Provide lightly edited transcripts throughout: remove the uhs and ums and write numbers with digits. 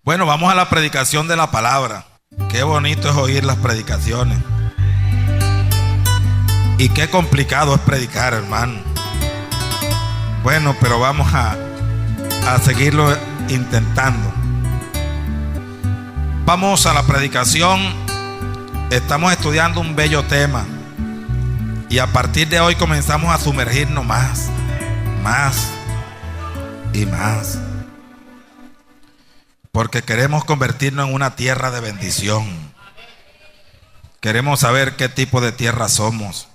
Bueno, vamos a la predicación de la palabra. Qué bonito es oír las predicaciones. Y qué complicado es predicar, hermano. Bueno, pero vamos a seguirlo intentando. Vamos a la predicación. Estamos estudiando un bello tema. Y a partir de hoy comenzamos a sumergirnos más y más. Porque queremos convertirnos en una tierra de bendición. Queremos saber qué tipo de tierra somos.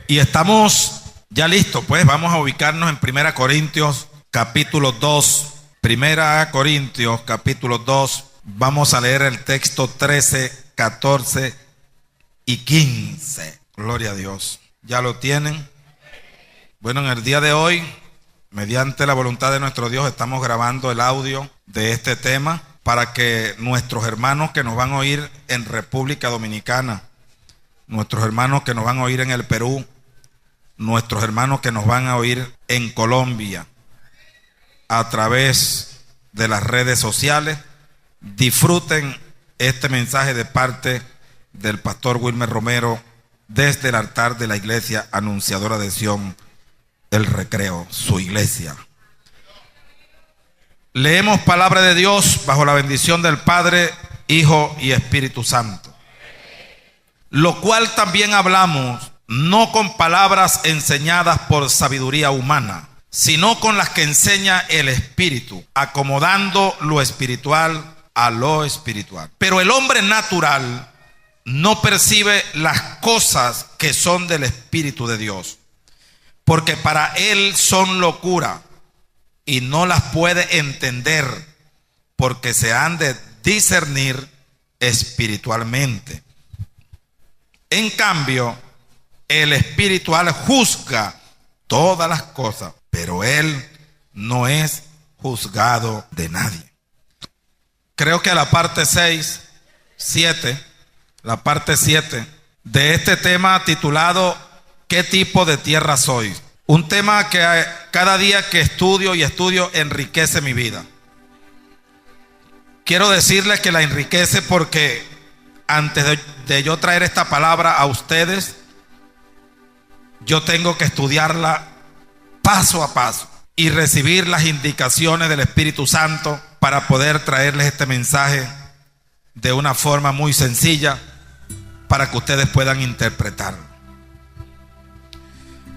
Y estamos ya listos, pues vamos a ubicarnos en 1 Corintios capítulo 2. 1 Corintios capítulo 2. Vamos a leer el texto 13, 14 y 15. Gloria a Dios. ¿Ya lo tienen? Bueno, en el día de hoy, mediante la voluntad de nuestro Dios, estamos grabando el audio de este tema para que nuestros hermanos que nos van a oír en República Dominicana, nuestros hermanos que nos van a oír en el Perú, nuestros hermanos que nos van a oír en Colombia, a través de las redes sociales, disfruten este mensaje de parte del pastor Wilmer Romero desde el altar de la iglesia Anunciadora de Sion, El Recreo, su iglesia. Leemos palabra de Dios bajo la bendición del Padre, Hijo y Espíritu Santo. Lo cual también hablamos, no con palabras enseñadas por sabiduría humana, sino con las que enseña el Espíritu, acomodando lo espiritual a lo espiritual. Pero el hombre natural no percibe las cosas que son del Espíritu de Dios, porque para él son locura y no las puede entender, porque se han de discernir espiritualmente. En cambio, el espiritual juzga todas las cosas, pero él no es juzgado de nadie. Creo que la parte 7 de este tema titulado ¿qué tipo de tierra soy? Un tema que cada día que estudio enriquece mi vida. Quiero decirles que la enriquece porque antes de yo traer esta palabra a ustedes, yo tengo que estudiarla paso a paso y recibir las indicaciones del Espíritu Santo para poder traerles este mensaje de una forma muy sencilla para que ustedes puedan interpretarlo.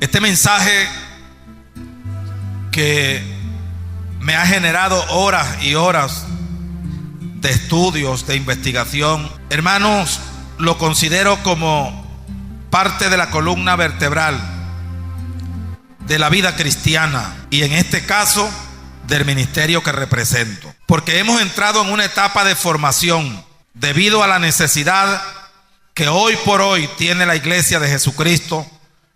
Este mensaje que me ha generado horas y horas de estudios, de investigación, hermanos, lo considero como parte de la columna vertebral de la vida cristiana y en este caso del ministerio que represento, porque hemos entrado en una etapa de formación debido a la necesidad que hoy por hoy tiene la iglesia de Jesucristo,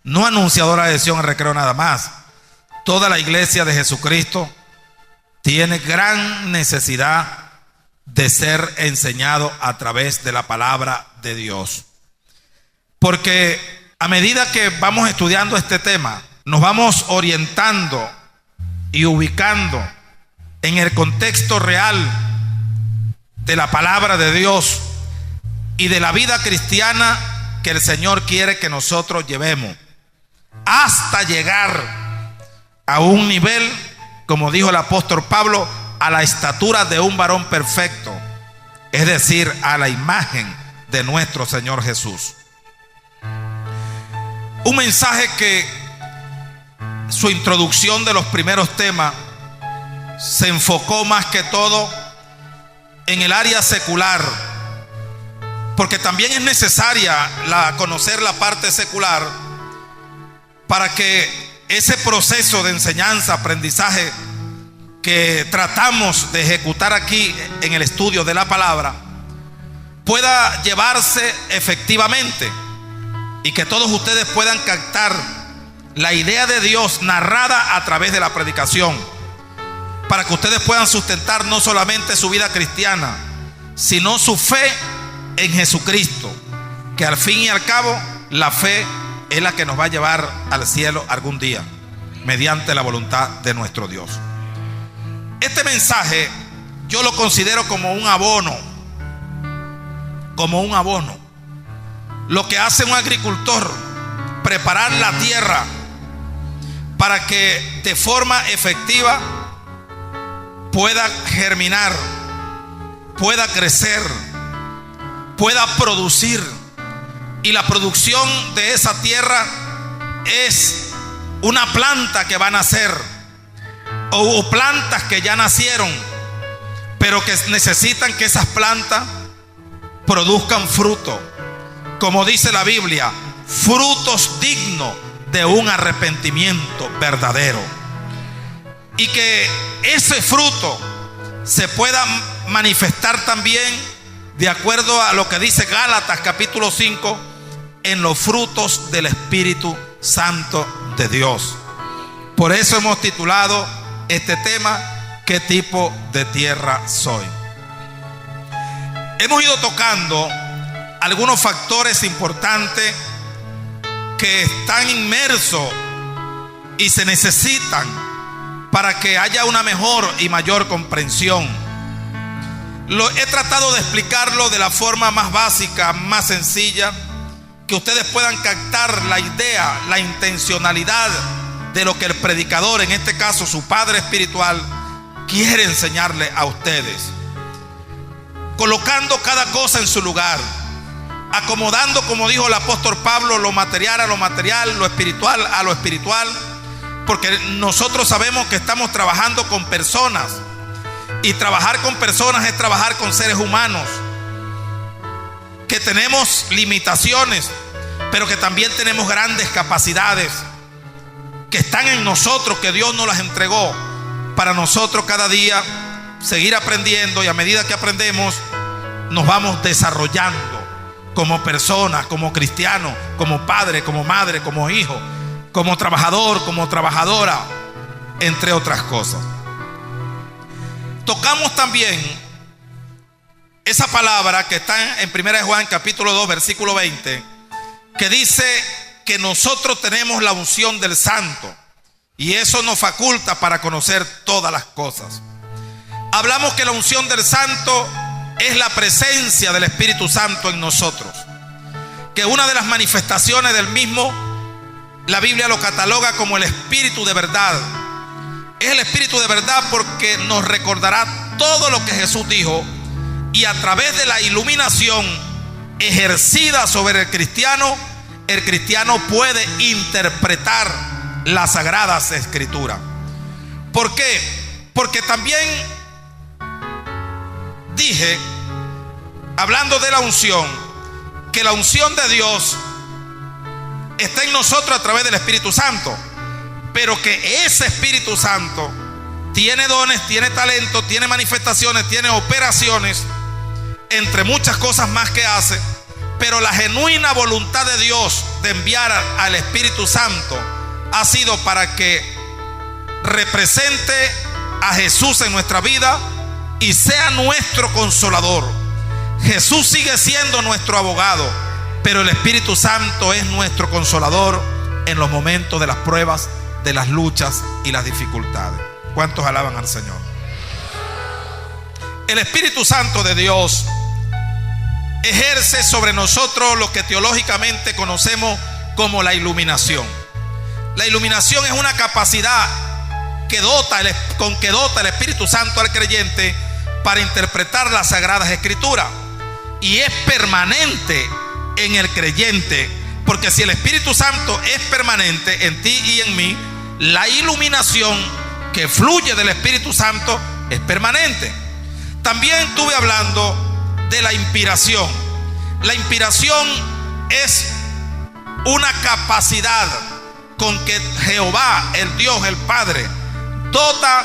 no Anunciadora de Sion El Recreo nada más, toda la iglesia de Jesucristo tiene gran necesidad de ser enseñado a través de la palabra de Dios. Porque a medida que vamos estudiando este tema, nos vamos orientando y ubicando en el contexto real de la palabra de Dios y de la vida cristiana que el Señor quiere que nosotros llevemos, hasta llegar a un nivel, como dijo el apóstol Pablo, a la estatura de un varón perfecto, es decir, a la imagen de nuestro Señor Jesús. Un mensaje que su introducción de los primeros temas se enfocó más que todo en el área secular, porque también es necesaria conocer la parte secular para que ese proceso de enseñanza, aprendizaje que tratamos de ejecutar aquí en el estudio de la palabra pueda llevarse efectivamente y que todos ustedes puedan captar la idea de Dios narrada a través de la predicación, para que ustedes puedan sustentar no solamente su vida cristiana, sino su fe en Jesucristo, que al fin y al cabo la fe es la que nos va a llevar al cielo algún día, mediante la voluntad de nuestro Dios. Este mensaje yo lo considero como un abono. Como un abono. Lo que hace un agricultor, preparar la tierra para que de forma efectiva pueda germinar, pueda crecer, pueda producir. Y la producción de esa tierra es una planta que va a nacer, o plantas que ya nacieron, pero que necesitan que esas plantas produzcan fruto. Como dice la Biblia, frutos dignos de un arrepentimiento verdadero. Y que ese fruto se pueda manifestar también, de acuerdo a lo que dice Gálatas capítulo 5, en los frutos del Espíritu Santo de Dios. Por eso hemos titulado este tema: ¿qué tipo de tierra soy? Hemos ido tocando algunos factores importantes que están inmersos y se necesitan para que haya una mejor y mayor comprensión. He tratado de explicarlo de la forma más básica, más sencilla, que ustedes puedan captar la idea, la intencionalidad de lo que el predicador, en este caso su padre espiritual, quiere enseñarle a ustedes, colocando cada cosa en su lugar, acomodando, como dijo el apóstol Pablo, lo material a lo material, lo espiritual a lo espiritual, porque nosotros sabemos que estamos trabajando con personas, y trabajar con personas es trabajar con seres humanos que tenemos limitaciones, pero que también tenemos grandes capacidades que están en nosotros, que Dios nos las entregó para nosotros cada día seguir aprendiendo, y a medida que aprendemos nos vamos desarrollando como personas, como cristianos, como padre, como madre, como hijo, como trabajador, como trabajadora, entre otras cosas. Tocamos también esa palabra que está en 1 Juan capítulo 2 versículo 20, que dice que nosotros tenemos la unción del Santo, y eso nos faculta para conocer todas las cosas. Hablamos que la unción del Santo es la presencia del Espíritu Santo en nosotros, que una de las manifestaciones del mismo, la Biblia lo cataloga como el Espíritu de verdad. Es el Espíritu de verdad porque nos recordará todo lo que Jesús dijo, y a través de la iluminación ejercida sobre el cristiano puede interpretar las sagradas escrituras. ¿Por qué? Porque también dije, hablando de la unción, que la unción de Dios está en nosotros a través del Espíritu Santo, pero que ese Espíritu Santo tiene dones, tiene talento, tiene manifestaciones, tiene operaciones, entre muchas cosas más que hace. Pero la genuina voluntad de Dios de enviar al Espíritu Santo ha sido para que represente a Jesús en nuestra vida y sea nuestro consolador. Jesús sigue siendo nuestro abogado, pero el Espíritu Santo es nuestro consolador en los momentos de las pruebas, de las luchas y las dificultades. ¿Cuántos alaban al Señor? El Espíritu Santo de Dios ejerce sobre nosotros lo que teológicamente conocemos como la iluminación. La iluminación es una capacidad con que dota el Espíritu Santo al creyente para interpretar las sagradas escrituras, y es permanente en el creyente, porque si el Espíritu Santo es permanente en ti y en mí, la iluminación que fluye del Espíritu Santo es permanente. También estuve hablando de la inspiración. La inspiración es una capacidad con que Jehová, el Dios, el Padre, dota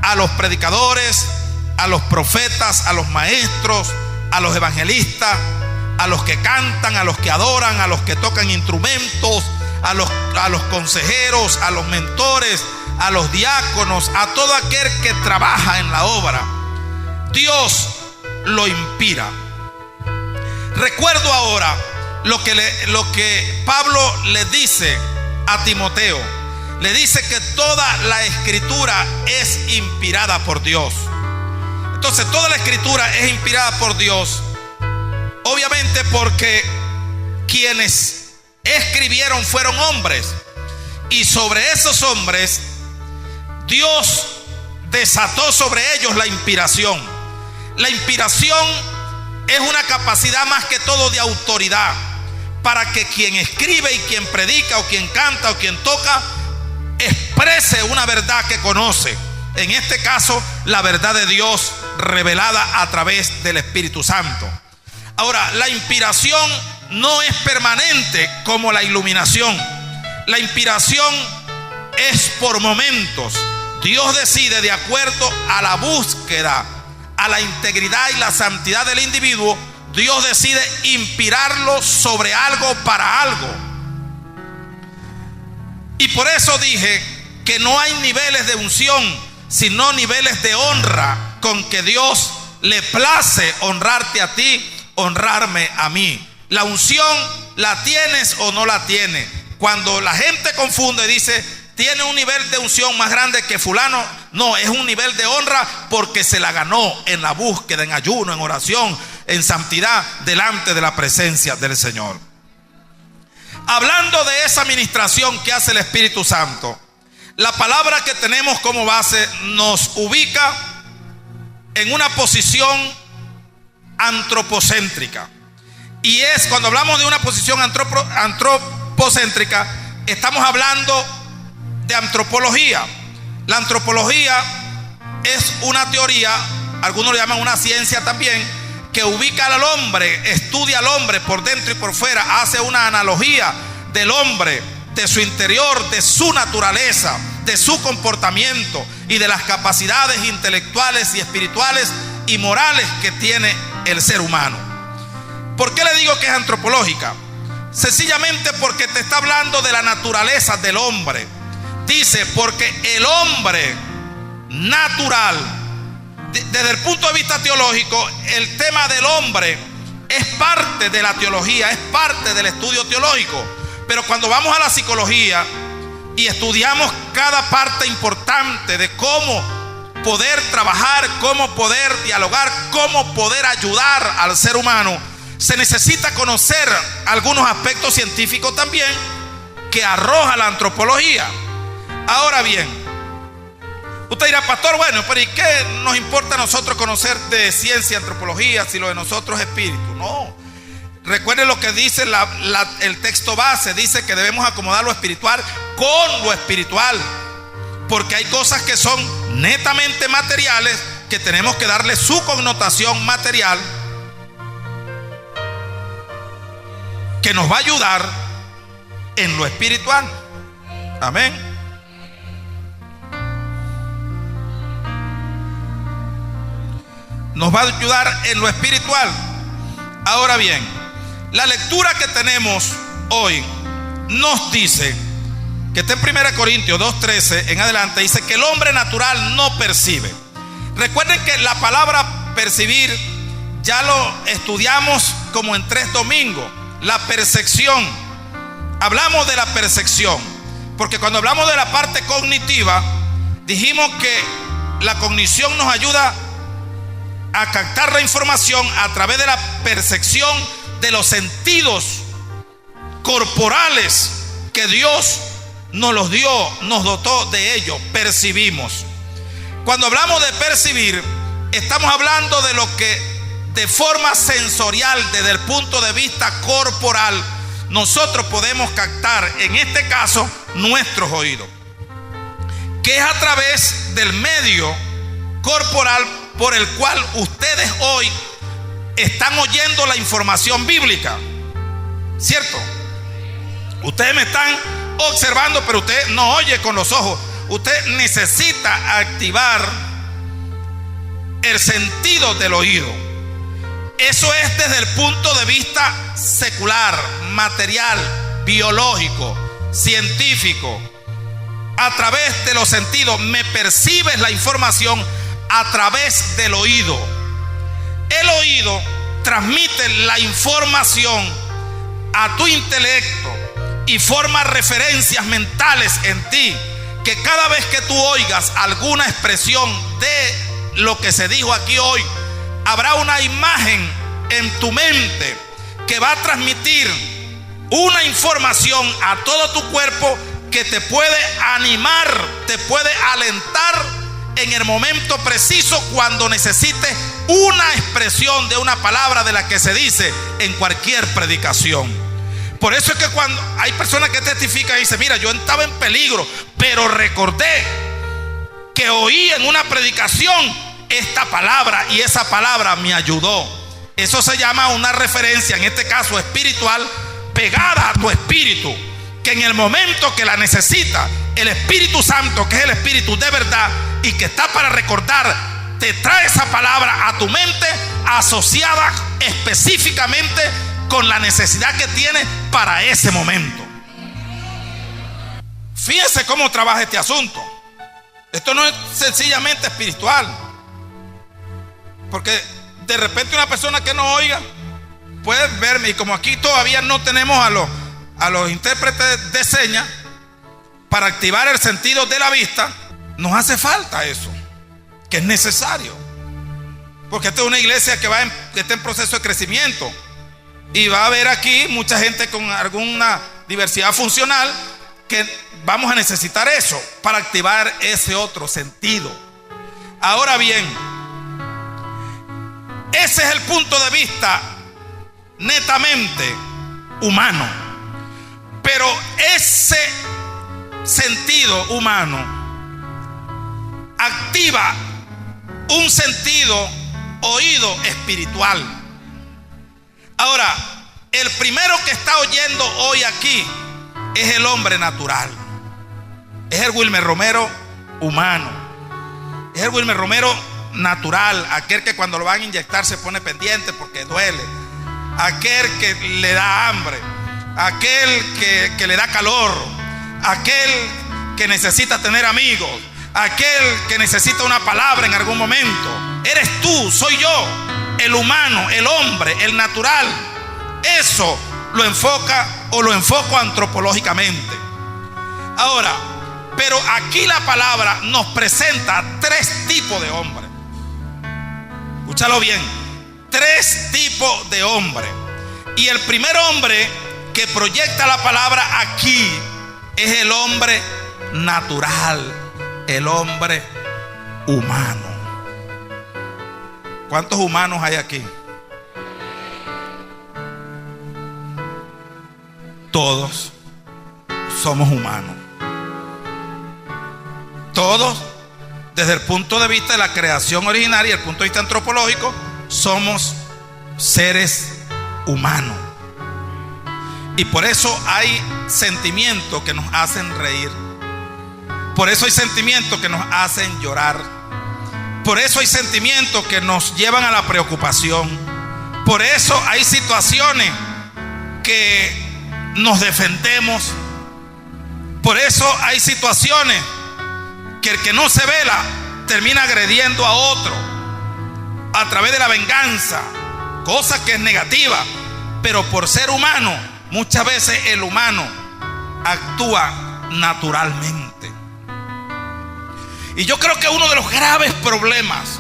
a los predicadores, a los profetas, a los maestros, a los evangelistas, a los que cantan, a los que adoran, a los que tocan instrumentos, a los consejeros, a los mentores, a los diáconos, a todo aquel que trabaja en la obra. Dios lo inspira. Recuerdo ahora lo que Pablo le dice a Timoteo, le dice que toda la escritura es inspirada por Dios. Entonces toda la escritura es inspirada por Dios, obviamente porque quienes escribieron fueron hombres, y sobre esos hombres Dios desató sobre ellos la inspiración. La inspiración es una capacidad más que todo de autoridad, para que quien escribe y quien predica o quien canta o quien toca exprese una verdad que conoce. En este caso, la verdad de Dios revelada a través del Espíritu Santo. Ahora, la inspiración no es permanente como la iluminación. La inspiración es por momentos. Dios decide, de acuerdo a la búsqueda, a la integridad y la santidad del individuo, Dios decide inspirarlo sobre algo para algo. Y por eso dije que no hay niveles de unción, sino niveles de honra, con que Dios le place honrarte a ti, honrarme a mí. La unción la tienes o no la tienes. Cuando la gente confunde y dice, tiene un nivel de unción más grande que fulano, no, es un nivel de honra porque se la ganó en la búsqueda, en ayuno, en oración, en santidad, delante de la presencia del Señor. Hablando de esa administración que hace el Espíritu Santo, la palabra que tenemos como base nos ubica en una posición antropocéntrica. Y es, cuando hablamos de una posición antropocéntrica, estamos hablando de antropología. La antropología es una teoría, algunos le llaman una ciencia también, que ubica al hombre, estudia al hombre por dentro y por fuera, hace una analogía del hombre, de su interior, de su naturaleza, de su comportamiento y de las capacidades intelectuales y espirituales y morales que tiene el ser humano. ¿Por qué le digo que es antropológica? Sencillamente porque te está hablando de la naturaleza del hombre. Dice, porque el hombre natural, desde el punto de vista teológico, el tema del hombre es parte de la teología, es parte del estudio teológico. Pero cuando vamos a la psicología y estudiamos cada parte importante de cómo poder trabajar, cómo poder dialogar, cómo poder ayudar al ser humano, se necesita conocer algunos aspectos científicos también que arroja la antropología. Ahora bien, usted dirá, pastor, bueno, pero ¿y qué nos importa a nosotros conocer de ciencia y antropología si lo de nosotros es espíritu? No. Recuerde lo que dice el texto base, dice que debemos acomodar lo espiritual con lo espiritual, porque hay cosas que son netamente materiales que tenemos que darle su connotación material, que nos va a ayudar en lo espiritual. Amén. Nos va a ayudar en lo espiritual. Ahora bien, la lectura que tenemos hoy nos dice, que está en 1 Corintios 2:13 en adelante, dice que el hombre natural no percibe. Recuerden que la palabra percibir ya lo estudiamos como en 3 domingos. La percepción, hablamos de la percepción, porque cuando hablamos de la parte cognitiva, dijimos que la cognición nos ayuda a captar la información a través de la percepción de los sentidos corporales que Dios nos los dio, nos dotó de ellos. Percibimos. Cuando hablamos de percibir, estamos hablando de lo que de forma sensorial, desde el punto de vista corporal, nosotros podemos captar, en este caso, nuestros oídos, que es a través del medio corporal por el cual ustedes hoy están oyendo la información bíblica, ¿cierto? Ustedes me están observando, pero usted no oye con los ojos. Usted necesita activar el sentido del oído. Eso es desde el punto de vista secular, material, biológico, científico. A través de los sentidos me percibes la información a través del oído. El oído transmite la información a tu intelecto y forma referencias mentales en ti que cada vez que tú oigas alguna expresión de lo que se dijo aquí hoy, habrá una imagen en tu mente que va a transmitir una información a todo tu cuerpo que te puede animar, te puede alentar en el momento preciso cuando necesites una expresión de una palabra de la que se dice en cualquier predicación. Por eso es que cuando hay personas que testifican y dicen: mira, yo estaba en peligro, pero recordé que oí en una predicación esta palabra y esa palabra me ayudó. Eso se llama una referencia, en este caso espiritual, pegada a tu espíritu, que en el momento que la necesita, el Espíritu Santo, que es el Espíritu de verdad y que está para recordar, te trae esa palabra a tu mente asociada específicamente con la necesidad que tiene para ese momento. Fíjense cómo trabaja este asunto. Esto no es sencillamente espiritual, porque de repente una persona que no oiga puede verme, y como aquí todavía no tenemos a los intérpretes de señas para activar el sentido de la vista, nos hace falta eso, que es necesario, porque esta es una iglesia que está en proceso de crecimiento, y va a haber aquí mucha gente con alguna diversidad funcional que vamos a necesitar eso para activar ese otro sentido. Ahora bien, ese es el punto de vista netamente humano, pero ese sentido humano activa un sentido oído espiritual. Ahora, el primero que está oyendo hoy aquí es el hombre natural, es el Wilmer Romero humano, es el Wilmer Romero natural, aquel que cuando lo van a inyectar se pone pendiente porque duele, aquel que le da hambre, aquel que le da calor, aquel que necesita tener amigos, aquel que necesita una palabra en algún momento. Eres tú, soy yo, el humano, el hombre, el natural. Eso lo enfoca o lo enfoco antropológicamente. Ahora, pero aquí la palabra nos presenta tres tipos de hombres. Escúchalo bien, tres tipos de hombres. Y el primer hombre que proyecta la palabra aquí es el hombre natural, el hombre humano. ¿Cuántos humanos hay aquí? Todos somos humanos. Todos, desde el punto de vista de la creación originaria y el punto de vista antropológico, somos seres humanos. Y por eso hay sentimientos que nos hacen reír. Por eso hay sentimientos que nos hacen llorar. Por eso hay sentimientos que nos llevan a la preocupación. Por eso hay situaciones que nos defendemos. Por eso hay situaciones que el que no se vela termina agrediendo a otro a través de la venganza, cosa que es negativa. Pero por ser humano, muchas veces el humano actúa naturalmente. Y yo creo que uno de los graves problemas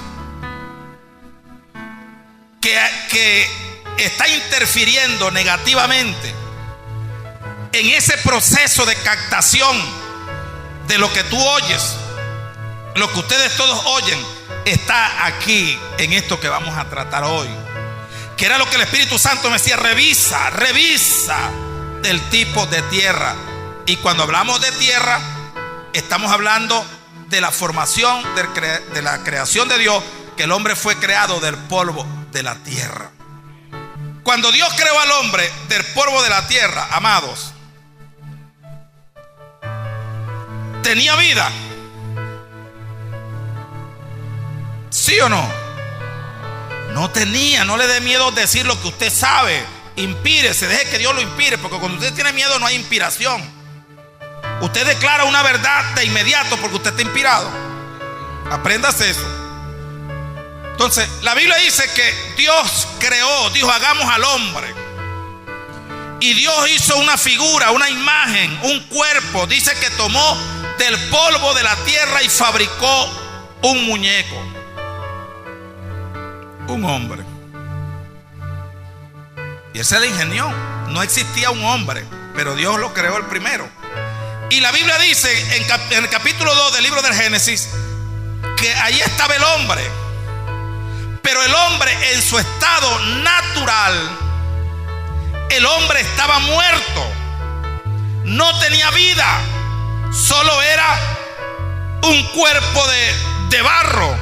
que está interfiriendo negativamente en ese proceso de captación de lo que tú oyes, lo que ustedes todos oyen, está aquí en esto que vamos a tratar hoy, que era lo que el Espíritu Santo me decía: revisa del tipo de tierra. Y cuando hablamos de tierra, estamos hablando de la formación, de la creación de Dios, que el hombre fue creado del polvo de la tierra. Cuando Dios creó al hombre del polvo de la tierra, amados, ¿tenía vida? ¿Sí o no? No tenía. No le dé miedo decir lo que usted sabe. Inspírese, deje que Dios lo inspire, porque cuando usted tiene miedo no hay inspiración. Usted declara una verdad de inmediato porque usted está inspirado. Apréndase eso. Entonces, la Biblia dice que Dios creó, dijo: hagamos al hombre. Y Dios hizo una figura, una imagen, un cuerpo. Dice que tomó del polvo de la tierra y fabricó un muñeco. Un hombre. Y él se le ingenió. No existía un hombre, pero Dios lo creó el primero. Y la Biblia dice en el capítulo 2 del libro del Génesis que ahí estaba el hombre. Pero el hombre en su estado natural, el hombre estaba muerto. No tenía vida. Solo era un cuerpo de barro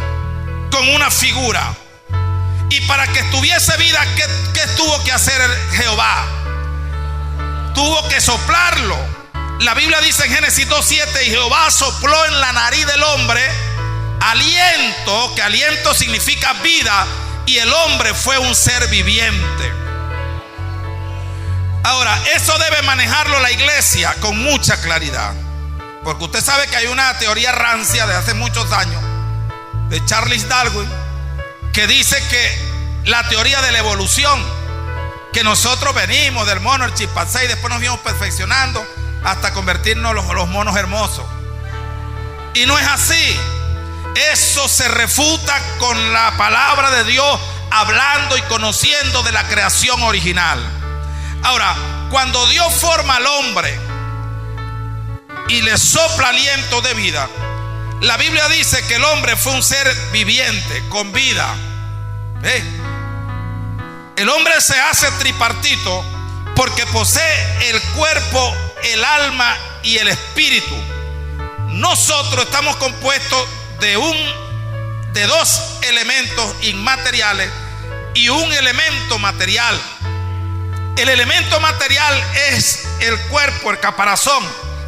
con una figura. Y para que tuviese vida, ¿qué tuvo que hacer Jehová? Tuvo que soplarlo. La Biblia dice en Génesis 2:7: y Jehová sopló en la nariz del hombre aliento, que aliento significa vida, y el hombre fue un ser viviente. Ahora, eso debe manejarlo la iglesia con mucha claridad, porque usted sabe que hay una teoría rancia de hace muchos años de Charles Darwin, que dice que la teoría de la evolución, que nosotros venimos del mono, el chimpancé, y después nos fuimos perfeccionando hasta convertirnos los monos hermosos. Y no es así. Eso se refuta con la palabra de Dios, hablando y conociendo de la creación original. Ahora, cuando Dios forma al hombre y le sopla aliento de vida, la Biblia dice que el hombre fue un ser viviente, con vida. El hombre se hace tripartito porque posee el cuerpo, el alma y el espíritu. Nosotros estamos compuestos de dos elementos inmateriales y un elemento material. El elemento material es el cuerpo, el caparazón,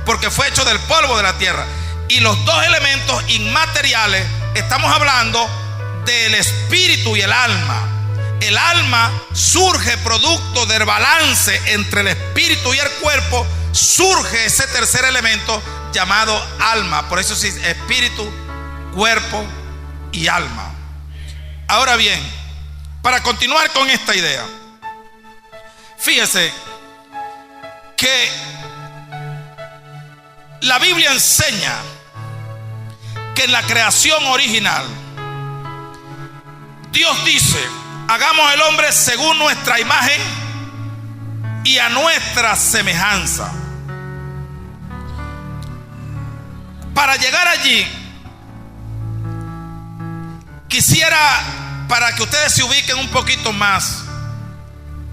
porque fue hecho del polvo de la tierra. Y los dos elementos inmateriales, estamos hablando del espíritu y el alma. El alma surge producto del balance entre el espíritu y el cuerpo. Surge ese tercer elemento llamado alma. Por eso sí, espíritu, cuerpo y alma. Ahora bien, para continuar con esta idea, fíjese que la Biblia enseña que en la creación original Dios dice: hagamos el hombre según nuestra imagen y a nuestra semejanza. Para llegar allí, quisiera, para que ustedes se ubiquen un poquito más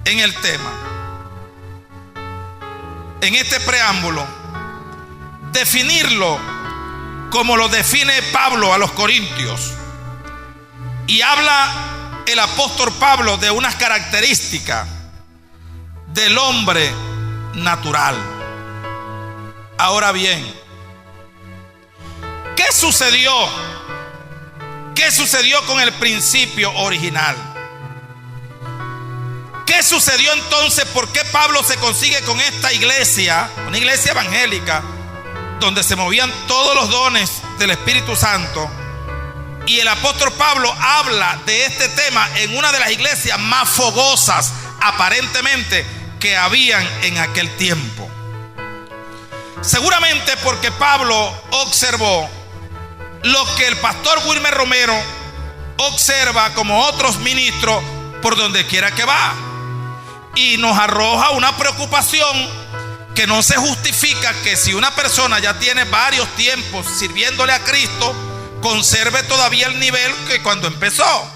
en el tema, en este preámbulo, definirlo como lo define Pablo a los Corintios. Y habla el apóstol Pablo de unas características del hombre natural. Ahora bien, ¿qué sucedió? ¿Qué sucedió con el principio original? ¿Qué sucedió entonces? ¿Por qué Pablo se consigue con esta iglesia, una iglesia evangélica, donde se movían todos los dones del Espíritu Santo? Y el apóstol Pablo habla de este tema en una de las iglesias más fogosas, aparentemente, que habían en aquel tiempo. Seguramente porque Pablo observó lo que el pastor Wilmer Romero observa como otros ministros por donde quiera que va, y nos arroja una preocupación que no se justifica, que si una persona ya tiene varios tiempos sirviéndole a Cristo, conserve todavía el nivel que cuando empezó.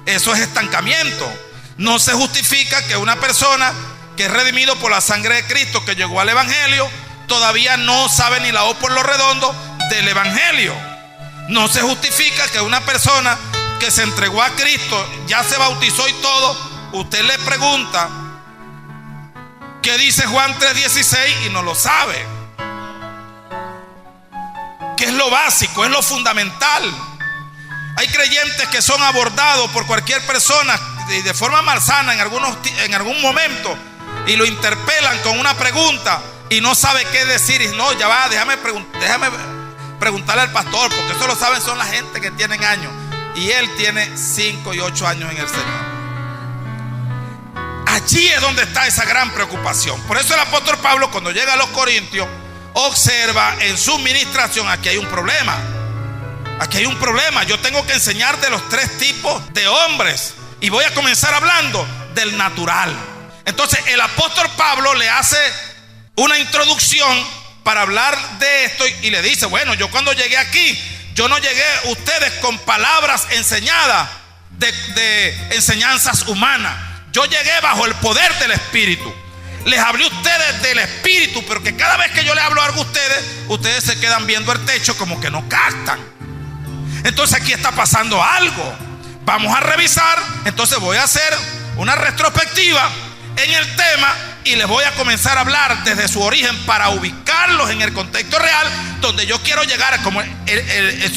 Eso es estancamiento. No se justifica que una persona que es redimido por la sangre de Cristo, que llegó al evangelio, todavía no sabe ni la O por lo redondo del evangelio. No se justifica que una persona que se entregó a Cristo, ya se bautizó y todo, usted le pregunta ¿qué dice Juan 3:16? Y no lo sabe. ¿Qué es lo básico? Es lo fundamental. Hay creyentes que son abordados por cualquier persona de forma malsana en algún momento, y lo interpelan con una pregunta y no sabe qué decir. Y no, ya va, déjame preguntarle al pastor, porque eso lo saben son la gente que tienen años, y él tiene 5 y 8 años en el Señor. Allí es donde está esa gran preocupación. Por eso el apóstol Pablo, cuando llega a los Corintios, observa en su ministración, aquí hay un problema. Aquí hay un problema. Yo tengo que enseñar de los tres tipos de hombres y voy a comenzar hablando del natural. Entonces el apóstol Pablo le hace una introducción para hablar de esto y le dice: bueno, yo cuando llegué aquí, yo no llegué a ustedes con palabras enseñadas de enseñanzas humanas. Yo llegué bajo el poder del Espíritu. Les hablé a ustedes del Espíritu, pero que cada vez que yo les hablo algo a ustedes se quedan viendo el techo como que no captan. Entonces aquí está pasando algo. Vamos a revisar. Entonces voy a hacer una retrospectiva en el tema y les voy a comenzar a hablar desde su origen para ubicarlos en el contexto real donde yo quiero llegar. Como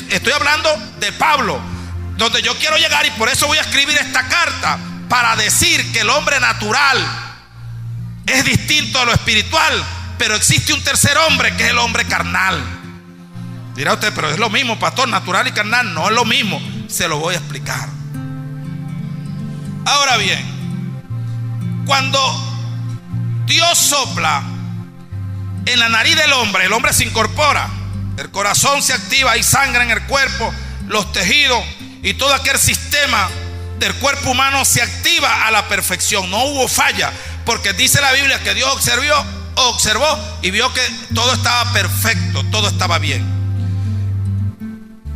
estoy hablando de Pablo, donde yo quiero llegar, y por eso voy a escribir esta carta, para decir que el hombre natural es distinto a lo espiritual, pero existe un tercer hombre que es el hombre carnal. Dirá usted: pero es lo mismo, pastor, natural y carnal. No es lo mismo, se lo voy a explicar. Ahora bien, cuando Dios sopla en la nariz del hombre, el hombre se incorpora, el corazón se activa, hay sangre en el cuerpo, los tejidos y todo aquel sistema del cuerpo humano se activa a la perfección. No hubo falla, porque dice la Biblia que Dios observó y vio que todo estaba perfecto, todo estaba bien.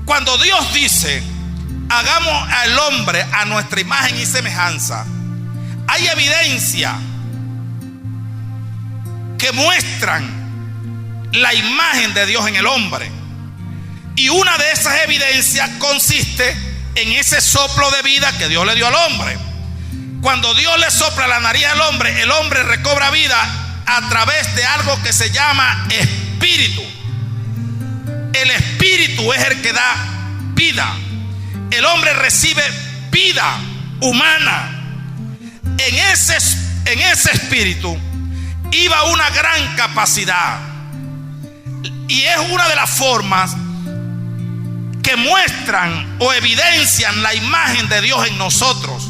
Cuando Dios dice: hagamos al hombre a nuestra imagen y semejanza, hay evidencia que muestran la imagen de Dios en el hombre. Y una de esas evidencias consiste en ese soplo de vida que Dios le dio al hombre. Cuando Dios le sopla la nariz al hombre, el hombre recobra vida a través de algo que se llama espíritu. El espíritu es el que da vida. El hombre recibe vida humana. En ese espíritu iba una gran capacidad, y es una de las formas que muestran o evidencian la imagen de Dios en nosotros.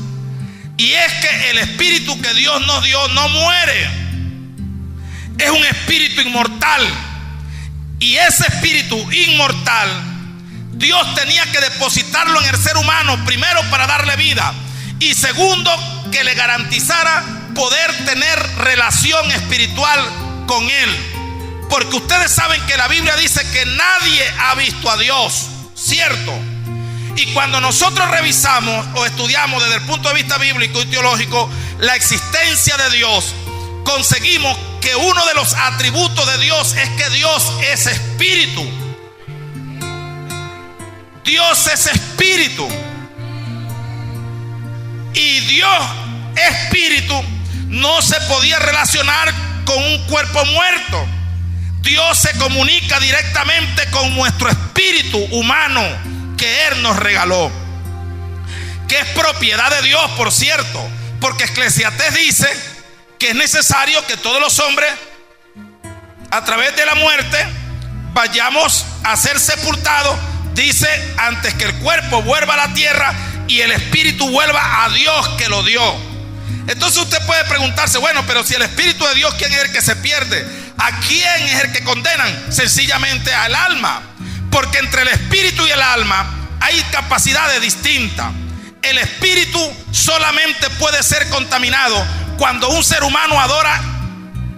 Y es que el espíritu que Dios nos dio no muere, es un espíritu inmortal. Y ese espíritu inmortal Dios tenía que depositarlo en el ser humano, primero para darle vida, y segundo que le garantizara poder tener relación espiritual con Él. Porque ustedes saben que la Biblia dice que nadie ha visto a Dios, ¿cierto? Y cuando nosotros revisamos o estudiamos desde el punto de vista bíblico y teológico la existencia de Dios, conseguimos que uno de los atributos de Dios es que Dios es espíritu. Dios es espíritu. Y Dios espíritu no se podía relacionar con un cuerpo muerto. Dios se comunica directamente con nuestro espíritu humano que Él nos regaló, que es propiedad de Dios, por cierto, porque Eclesiastés dice que es necesario que todos los hombres, a través de la muerte, vayamos a ser sepultados, dice, antes que el cuerpo vuelva a la tierra y el espíritu vuelva a Dios que lo dio. Entonces usted puede preguntarse: bueno, pero si el espíritu de Dios, ¿quién es el que se pierde? ¿A quién es el que condenan? Sencillamente al alma. Porque entre el espíritu y el alma hay capacidades distintas. El espíritu solamente puede ser contaminado cuando un ser humano adora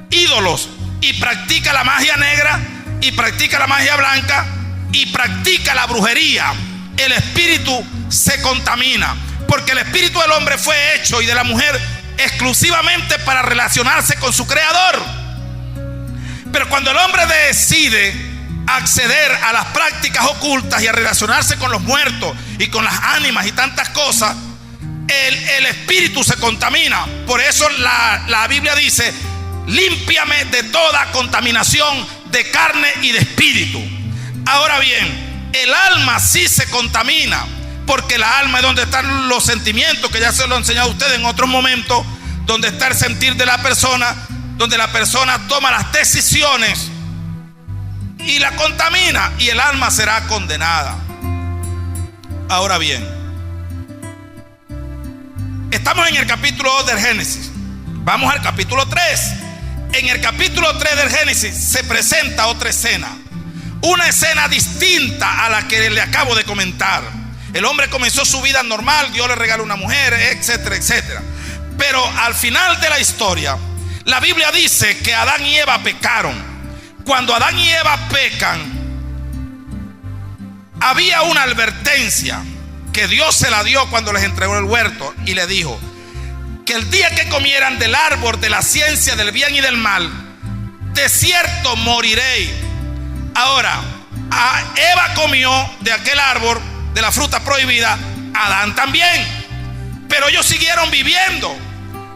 ídolos y practica la magia negra y practica la magia blanca y practica la brujería. El espíritu se contamina, porque el espíritu del hombre fue hecho, y de la mujer, exclusivamente para relacionarse con su creador. Pero cuando el hombre decide acceder a las prácticas ocultas y a relacionarse con los muertos y con las ánimas y tantas cosas, el espíritu se contamina. Por eso la Biblia dice: límpiame de toda contaminación de carne y de espíritu. Ahora bien, el alma sí se contamina, porque la alma es donde están los sentimientos, que ya se lo he enseñado a ustedes en otros momentos, donde está el sentir de la persona, donde la persona toma las decisiones y la contamina, y el alma será condenada. Ahora bien, estamos en el capítulo 2 del Génesis. Vamos al capítulo 3. En el capítulo 3 del Génesis se presenta otra escena, una escena distinta a la que le acabo de comentar. El hombre comenzó su vida normal, Dios le regaló una mujer, etcétera, etcétera. Pero al final de la historia, la Biblia dice que Adán y Eva pecaron. Cuando Adán y Eva pecan, había una advertencia que Dios se la dio cuando les entregó el huerto, y le dijo que el día que comieran del árbol de la ciencia del bien y del mal, de cierto moriréis. Ahora, Eva comió de aquel árbol, de la fruta prohibida, Adán también, pero ellos siguieron viviendo.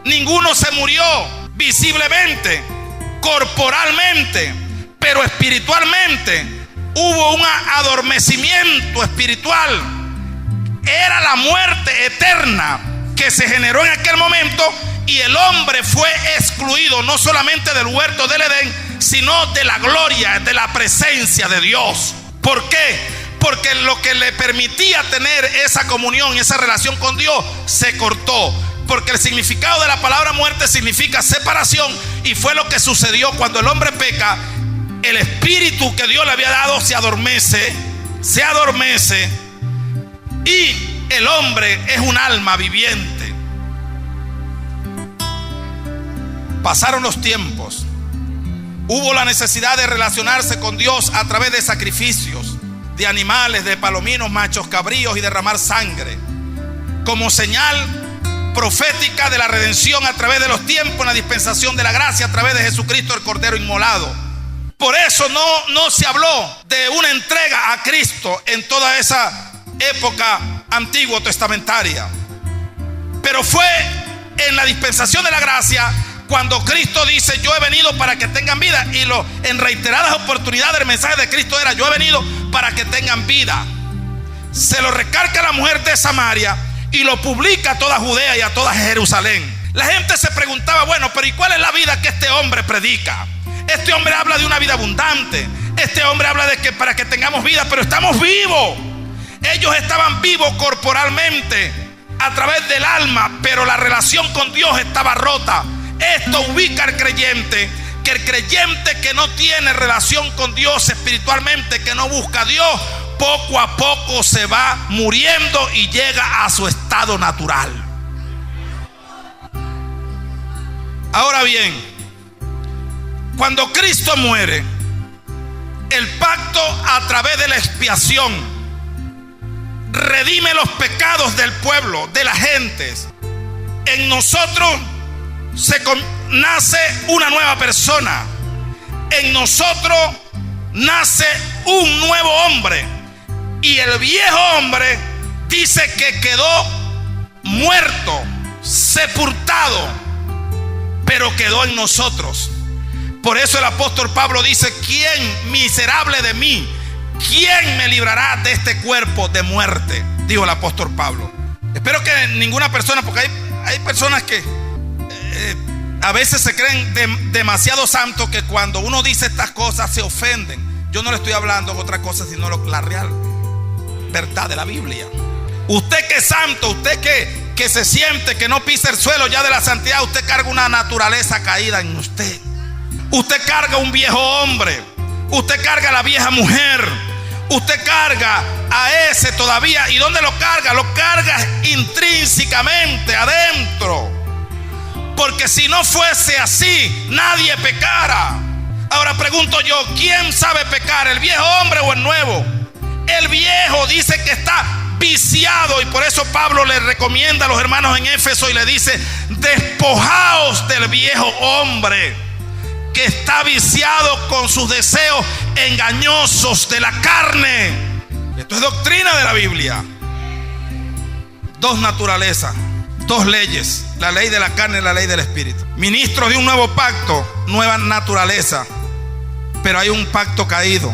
Ninguno se murió visiblemente, corporalmente, pero espiritualmente hubo un adormecimiento espiritual. Era la muerte eterna que se generó en aquel momento, y el hombre fue excluido no solamente del huerto del Edén, sino de la gloria, de la presencia de Dios. ¿Por qué? Porque lo que le permitía tener esa comunión, esa relación con Dios, se cortó. Porque el significado de la palabra muerte significa separación, y fue lo que sucedió cuando el hombre peca. El espíritu que Dios le había dado se adormece, y el hombre es un alma viviente. Pasaron los tiempos, hubo la necesidad de relacionarse con Dios a través de sacrificios de animales, de palominos, machos, cabríos, y derramar sangre como señal profética de la redención a través de los tiempos, en la dispensación de la gracia a través de Jesucristo, el Cordero inmolado. Por eso no se habló de una entrega a Cristo en toda esa época antiguo testamentaria, pero fue en la dispensación de la gracia cuando Cristo dice: yo he venido para que tengan vida. Y en reiteradas oportunidades el mensaje de Cristo era: yo he venido para que tengan vida. Se lo recalca a la mujer de Samaria y lo publica a toda Judea y a toda Jerusalén. La gente se preguntaba: bueno, pero ¿y cuál es la vida que este hombre predica? Este hombre habla de una vida abundante, este hombre habla de que para que tengamos vida, pero estamos vivos. Ellos estaban vivos corporalmente a través del alma, pero la relación con Dios estaba rota. Esto ubica al creyente, que el creyente que no tiene relación con Dios espiritualmente, que no busca a Dios, poco a poco se va muriendo y llega a su estado natural. Ahora bien, cuando Cristo muere, el pacto a través de la expiación redime los pecados del pueblo, de las gentes. En nosotros nace una nueva persona. En nosotros nace un nuevo hombre. Y el viejo hombre dice que quedó muerto, sepultado, pero quedó en nosotros. Por eso el apóstol Pablo dice: ¿quién miserable de mí? ¿Quién me librará de este cuerpo de muerte? Dijo el apóstol Pablo. Espero que ninguna persona, porque hay personas que a veces se creen demasiado santos, que cuando uno dice estas cosas se ofenden. Yo no le estoy hablando de otra cosa sino la real verdad de la Biblia. Usted que es santo, usted que se siente que no pisa el suelo ya de la santidad, usted carga una naturaleza caída en usted. Usted carga un viejo hombre, usted carga a la vieja mujer, usted carga a ese todavía. ¿Y dónde lo carga? Lo carga intrínsecamente adentro. Porque si no fuese así, nadie pecara. Ahora pregunto yo: ¿quién sabe pecar, el viejo hombre o el nuevo? El viejo dice que está viciado, y por eso Pablo le recomienda a los hermanos en Éfeso y le dice: despojaos del viejo hombre que está viciado con sus deseos engañosos de la carne. Esto es doctrina de la Biblia. Dos naturalezas, dos leyes: la ley de la carne y la ley del espíritu. Ministros de un nuevo pacto, nueva naturaleza. Pero hay un pacto caído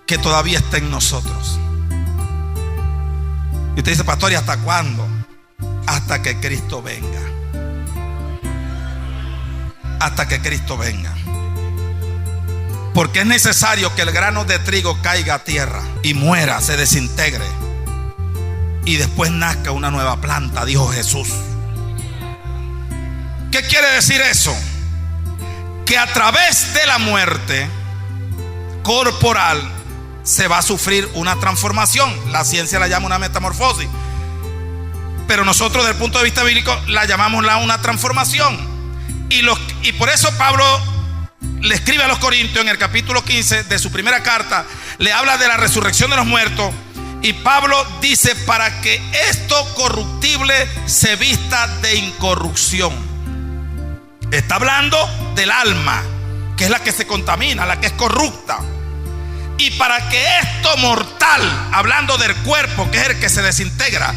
que todavía está en nosotros. Y usted dice: pastor, ¿y hasta cuándo? Hasta que Cristo venga. Hasta que Cristo venga. Porque es necesario que el grano de trigo caiga a tierra y muera, se desintegre, y después nazca una nueva planta, dijo Jesús. ¿Qué quiere decir eso? que a través de la muerte corporal se va a sufrir una transformación. La ciencia la llama una metamorfosis, pero nosotros desde el punto de vista bíblico la llamamos una transformación. Y por eso Pablo le escribe a los Corintios en el capítulo 15 de su primera carta, le habla de la resurrección de los muertos. Y Pablo dice: para que esto corruptible se vista de incorrupción. Está hablando del alma, que es la que se contamina, la que es corrupta. Y para que esto mortal, hablando del cuerpo, que es el que se desintegra,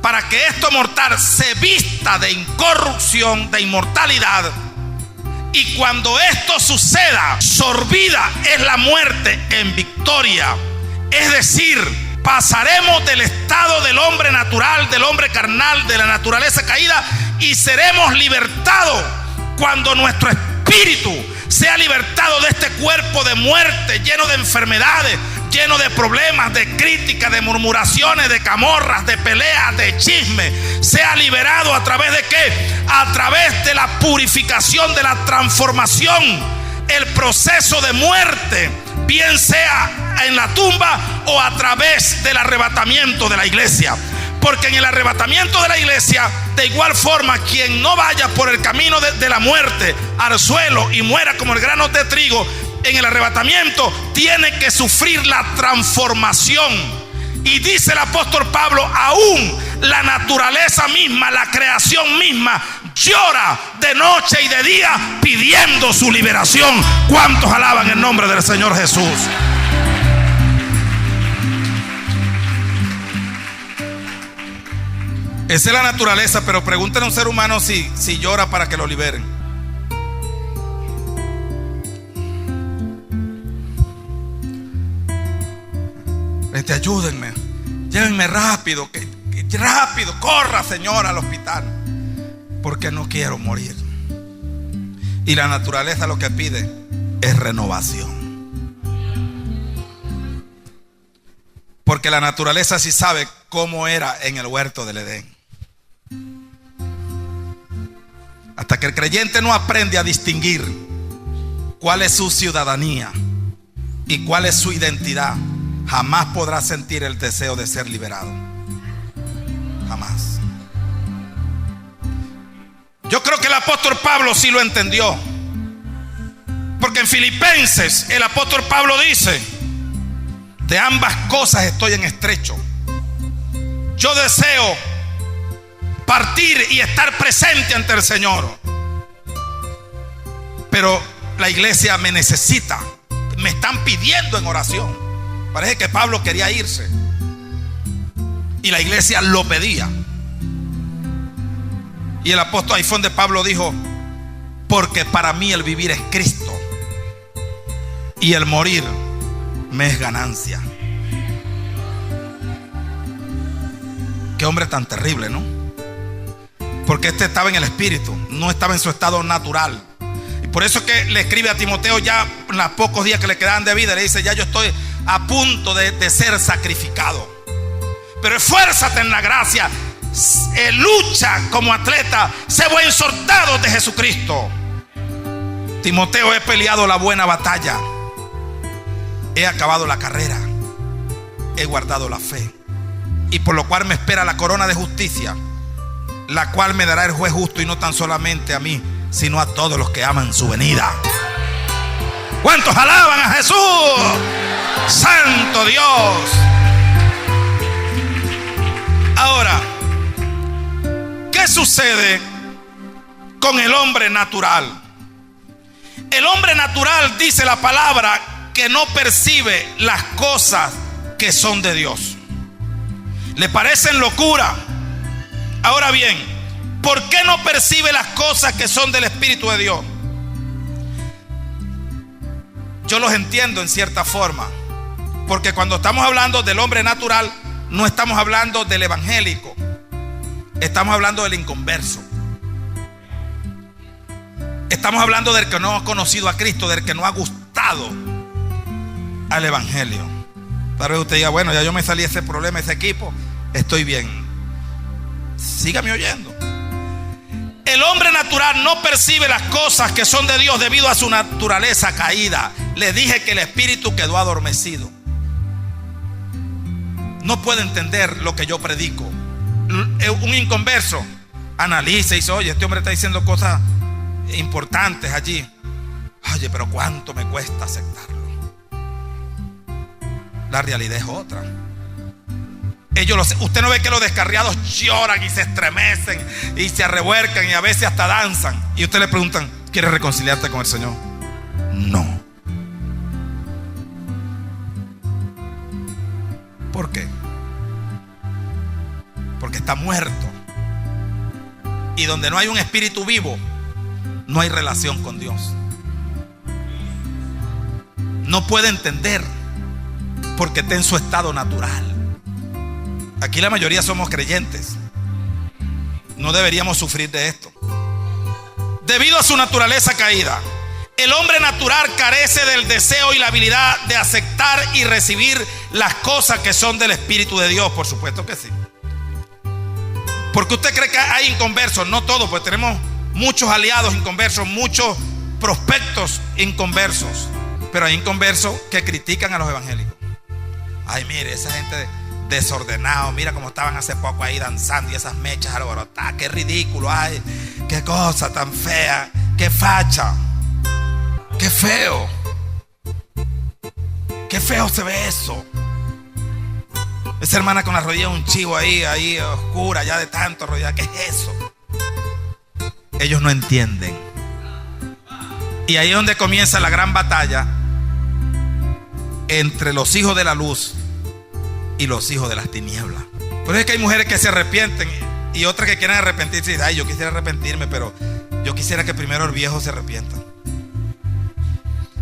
para que esto mortal se vista de incorrupción, de inmortalidad. Y cuando esto suceda, sorbida es la muerte en victoria. Es decir, pasaremos del estado del hombre natural, del hombre carnal, de la naturaleza caída, y seremos libertados cuando nuestro espíritu sea libertado de este cuerpo de muerte, lleno de enfermedades, lleno de problemas, de críticas, de murmuraciones, de camorras, de peleas, de chismes. Sea liberado a través de ¿qué? A través de la purificación, de la transformación, el proceso de muerte, bien sea en la tumba o a través del arrebatamiento de la iglesia. Porque en el arrebatamiento de la iglesia, de igual forma, quien no vaya por el camino de la muerte al suelo y muera como el grano de trigo, en el arrebatamiento tiene que sufrir la transformación. Y dice el apóstol Pablo: aún la naturaleza misma, la creación misma, llora de noche y de día pidiendo su liberación. ¿Cuántos alaban el nombre del Señor Jesús? Esa es la naturaleza, pero pregúntenle a un ser humano si llora para que lo liberen. Ayúdenme, llévenme rápido, rápido, corra, Señor, al hospital, porque no quiero morir. Y la naturaleza lo que pide es renovación, porque la naturaleza sí sabe cómo era en el huerto del Edén. Hasta que el creyente no aprende a distinguir cuál es su ciudadanía y cuál es su identidad, jamás podrá sentir el deseo de ser liberado. Jamás. Yo creo que el apóstol Pablo sí lo entendió, porque en Filipenses el apóstol Pablo dice: de ambas cosas estoy en estrecho. Yo deseo partir y estar presente ante el Señor, pero la iglesia me necesita, me están pidiendo en oración. Parece que Pablo quería irse y la iglesia lo pedía. Y el apóstol, ahí fue donde Pablo dijo: porque para mí el vivir es Cristo y el morir me es ganancia. Qué hombre tan terrible, ¿no? Porque este estaba en el espíritu, no estaba en su estado natural. Y por eso es que le escribe a Timoteo, ya en los pocos días que le quedaban de vida, le dice: ya yo estoy a punto de ser sacrificado, pero esfuérzate en la gracia, lucha como atleta, sé buen soldado de Jesucristo. Timoteo, he peleado la buena batalla, he acabado la carrera, he guardado la fe, y por lo cual me espera la corona de justicia, la cual me dará el juez justo, y no tan solamente a mí, sino a todos los que aman su venida. ¿Cuántos alaban a Jesús? Santo Dios. Ahora, ¿qué sucede con el hombre natural? El hombre natural, dice la palabra, que no percibe las cosas que son de Dios. Le parecen locura. Ahora bien, ¿por qué no percibe las cosas que son del Espíritu de Dios? Yo los entiendo en cierta forma, porque cuando estamos hablando del hombre natural, no estamos hablando del evangélico, estamos hablando del inconverso. Estamos hablando del que no ha conocido a Cristo, del que no ha gustado al evangelio. Tal vez usted diga: bueno, ya yo me salí de ese problema, ese equipo, estoy bien. Sígame oyendo. El hombre natural no percibe las cosas que son de Dios debido a su naturaleza caída. Le dije que el espíritu quedó adormecido. No puede entender lo que yo predico. Un inconverso analiza y dice: oye, este hombre está diciendo cosas importantes allí. Oye, pero ¿cuánto me cuesta aceptarlo? La realidad es otra. Usted no ve que los descarriados lloran y se estremecen y se revuelcan y a veces hasta danzan. Y usted le preguntan: ¿quieres reconciliarte con el Señor? No. ¿Por qué? Porque está muerto. Y donde no hay un espíritu vivo, no hay relación con Dios. No puede entender porque está en su estado natural. Aquí la mayoría somos creyentes. No deberíamos sufrir de esto. Debido a su naturaleza caída, el hombre natural carece del deseo y la habilidad de aceptar y recibir las cosas que son del Espíritu de Dios. Por supuesto que sí. Porque usted cree que hay inconversos. No todos, pues tenemos muchos aliados inconversos, muchos prospectos inconversos. Pero hay inconversos que critican a los evangélicos. Ay, mire, esa gente desordenado, mira cómo estaban hace poco ahí danzando y esas mechas alborotadas, qué ridículo, ay, qué cosa tan fea, qué facha, qué feo se ve eso. Esa hermana con la rodilla un chivo ahí oscura, ya de tanto rodilla, ¿qué es eso? Ellos no entienden. Y ahí es donde comienza la gran batalla entre los hijos de la luz y los hijos de las tinieblas. Por eso es que hay mujeres que se arrepienten y otras que quieren arrepentirse y dicen: ay, yo quisiera arrepentirme, pero yo quisiera que primero el viejo se arrepienta.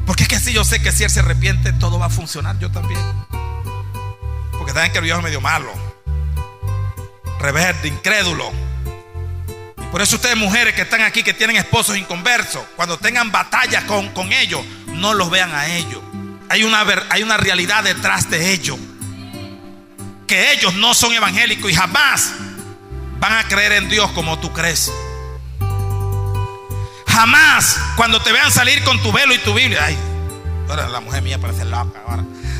Porque es que si yo sé que si él se arrepiente, todo va a funcionar, yo también. Porque saben que el viejo es medio malo, rebelde, incrédulo. Y por eso ustedes, mujeres que están aquí, que tienen esposos inconversos, cuando tengan batallas con ellos, no los vean a ellos. Hay una realidad detrás de ellos, que ellos no son evangélicos y jamás van a creer en Dios como tú crees. Jamás, cuando te vean salir con tu velo y tu Biblia, ay, ahora la mujer mía parece loca,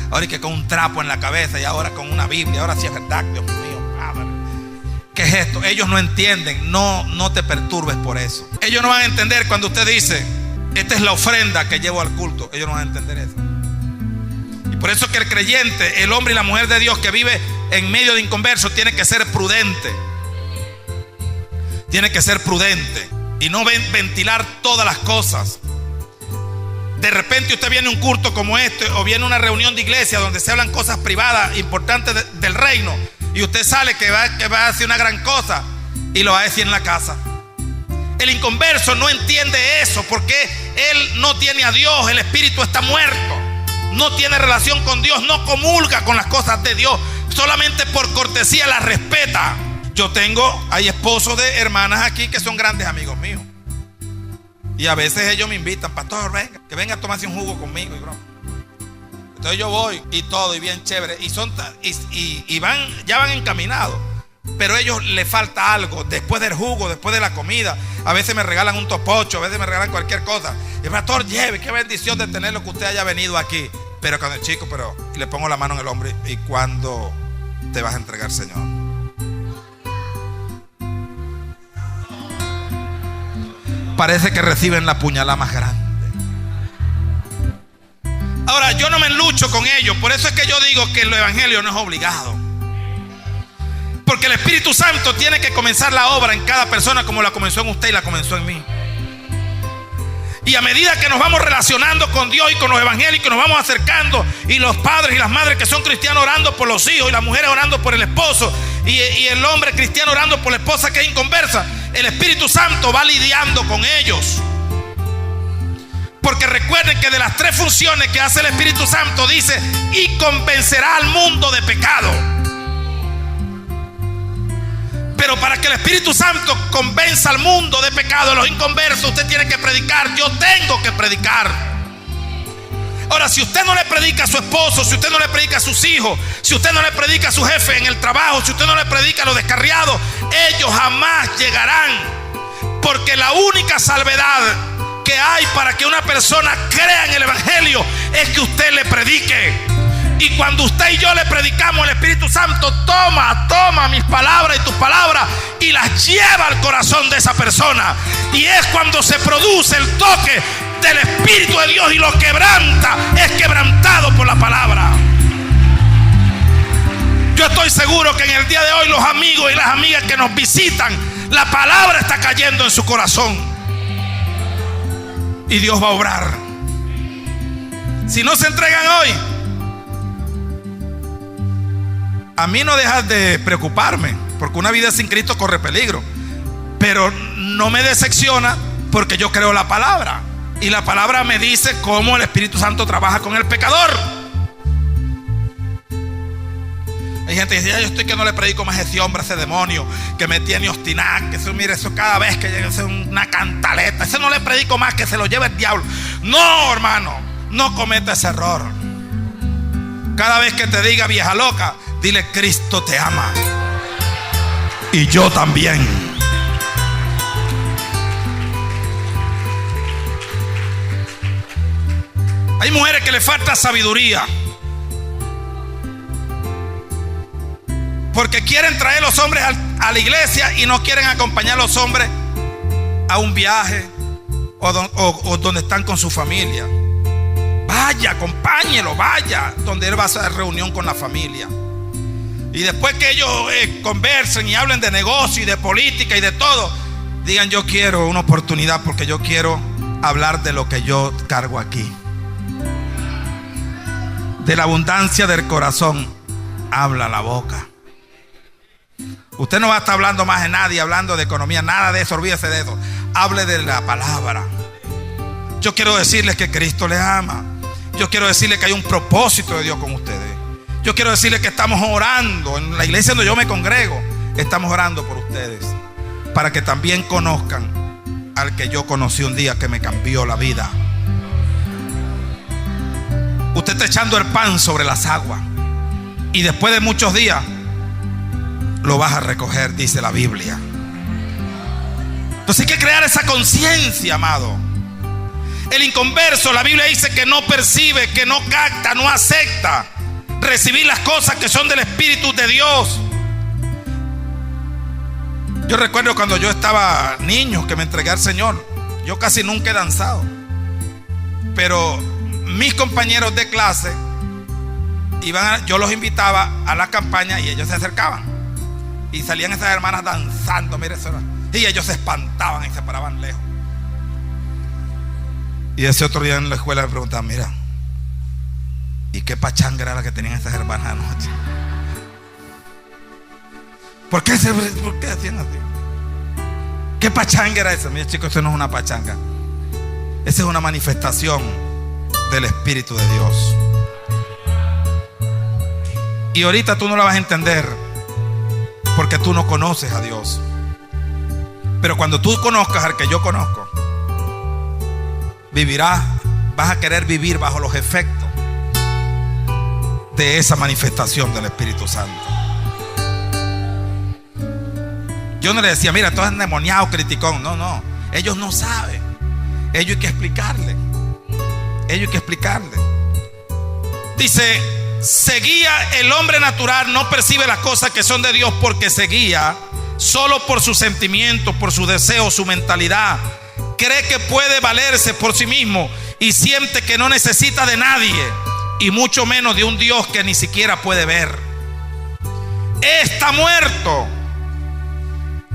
ahora que con un trapo en la cabeza y ahora con una Biblia, ahora sí es verdad, Dios mío, Padre. ¿Qué es esto? Ellos no entienden. No te perturbes por eso. Ellos no van a entender cuando usted dice: esta es la ofrenda que llevo al culto. Ellos no van a entender eso. Y por eso que el creyente, el hombre y la mujer de Dios que vive en medio de inconversos, tiene que ser prudente. Tiene que ser prudente y no ventilar todas las cosas. De repente usted viene a un culto como este, o viene a una reunión de iglesia donde se hablan cosas privadas importantes del reino, y usted sale que va a hacer una gran cosa y lo va a decir en la casa. El inconverso no entiende eso porque él no tiene a Dios. El espíritu está muerto, no tiene relación con Dios, no comulga con las cosas de Dios, solamente por cortesía las respeta. Hay esposos de hermanas aquí que son grandes amigos míos, y a veces ellos me invitan: pastor, venga a tomarse un jugo conmigo y broma. Entonces yo voy y todo, y bien chévere, y ya van encaminados. Pero a ellos les falta algo después del jugo, después de la comida. A veces me regalan un topocho, a veces me regalan cualquier cosa. Y el pastor, lleve, qué bendición de tenerlo, que usted haya venido aquí. Pero cuando el chico, y le pongo la mano en el hombro: ¿y cuándo te vas a entregar, Señor? Parece que reciben la puñalada más grande. Ahora, yo no me lucho con ellos. Por eso es que yo digo que el evangelio no es obligado. Porque el Espíritu Santo tiene que comenzar la obra en cada persona, como la comenzó en usted y la comenzó en mí. Y a medida que nos vamos relacionando con Dios y con los evangélicos, nos vamos acercando, y los padres y las madres que son cristianos orando por los hijos, y las mujeres orando por el esposo, y el hombre cristiano orando por la esposa que es inconversa, el Espíritu Santo va lidiando con ellos. Porque recuerden que de las 3 funciones que hace el Espíritu Santo, dice: y convencerá al mundo de pecado. Pero para que el Espíritu Santo convenza al mundo de pecado, a los inconversos, usted tiene que predicar. Yo tengo que predicar. Ahora, si usted no le predica a su esposo, si usted no le predica a sus hijos, si usted no le predica a su jefe en el trabajo, si usted no le predica a los descarriados, ellos jamás llegarán. Porque la única salvedad que hay para que una persona crea en el Evangelio es que usted le predique. Y cuando usted y yo le predicamos, el Espíritu Santo toma mis palabras y tus palabras y las lleva al corazón de esa persona. Y es cuando se produce el toque del Espíritu de Dios y lo quebranta. Es quebrantado por la palabra. Yo estoy seguro que en el día de hoy los amigos y las amigas que nos visitan, la palabra está cayendo en su corazón. Y Dios va a obrar. Si no se entregan hoy, a mí no deja de preocuparme, porque una vida sin Cristo corre peligro. Pero no me decepciona, porque yo creo la palabra. Y la palabra me dice cómo el Espíritu Santo trabaja con el pecador. Hay gente que dice, ya yo estoy que no le predico más a ese hombre, a ese demonio que me tiene obstinado, que eso, mire, eso cada vez que llega es una cantaleta, ese no le predico más, que se lo lleve el diablo. No, hermano, no cometa ese error. Cada vez que te diga vieja loca, dile, Cristo te ama y yo también. Hay mujeres que le falta sabiduría, porque quieren traer los hombres a la iglesia y no quieren acompañar a los hombres a un viaje o donde están con su familia. Vaya, acompáñelo, vaya donde él va a hacer reunión con la familia. Y después que ellos conversen y hablen de negocio y de política y de todo, digan, yo quiero una oportunidad porque yo quiero hablar de lo que yo cargo aquí. De la abundancia del corazón habla la boca. Usted no va a estar hablando más de nadie, hablando de economía, nada de eso, olvídese de eso. Hable de la palabra. Yo quiero decirles que Cristo les ama. Yo quiero decirles que hay un propósito de Dios con ustedes. Yo quiero decirles que estamos orando. En la iglesia donde yo me congrego, estamos orando por ustedes, para que también conozcan al que yo conocí un día, que me cambió la vida. Usted está echando el pan sobre las aguas y después de muchos días lo vas a recoger, dice la Biblia. Entonces hay que crear esa conciencia, amado. El inconverso, la Biblia dice que no percibe, que no capta, no acepta recibir las cosas que son del Espíritu de Dios. Yo recuerdo cuando yo estaba niño, que me entregué al Señor. Yo casi nunca he danzado, pero mis compañeros de clase yo los invitaba a la campaña y ellos se acercaban y salían esas hermanas danzando, mire eso, y ellos se espantaban y se paraban lejos. Y ese otro día en la escuela me preguntaban, mira, ¿y qué pachanga era la que tenían esas hermanas anoche? ¿Por qué hacían así? ¿Qué pachanga era esa? Mira, chicos, eso no es una pachanga. Esa es una manifestación del Espíritu de Dios. Y ahorita tú no la vas a entender, porque tú no conoces a Dios. Pero cuando tú conozcas al que yo conozco, vivirás, vas a querer vivir bajo los efectos de esa manifestación del Espíritu Santo. Yo no le decía, mira, tú eres endemoniado, criticón. No, ellos no saben. Ellos hay que explicarle. Dice, seguía el hombre natural, no percibe las cosas que son de Dios, porque seguía solo por sus sentimientos, por su deseo, su mentalidad. Cree que puede valerse por sí mismo y siente que no necesita de nadie, y mucho menos de un Dios que ni siquiera puede ver. Está muerto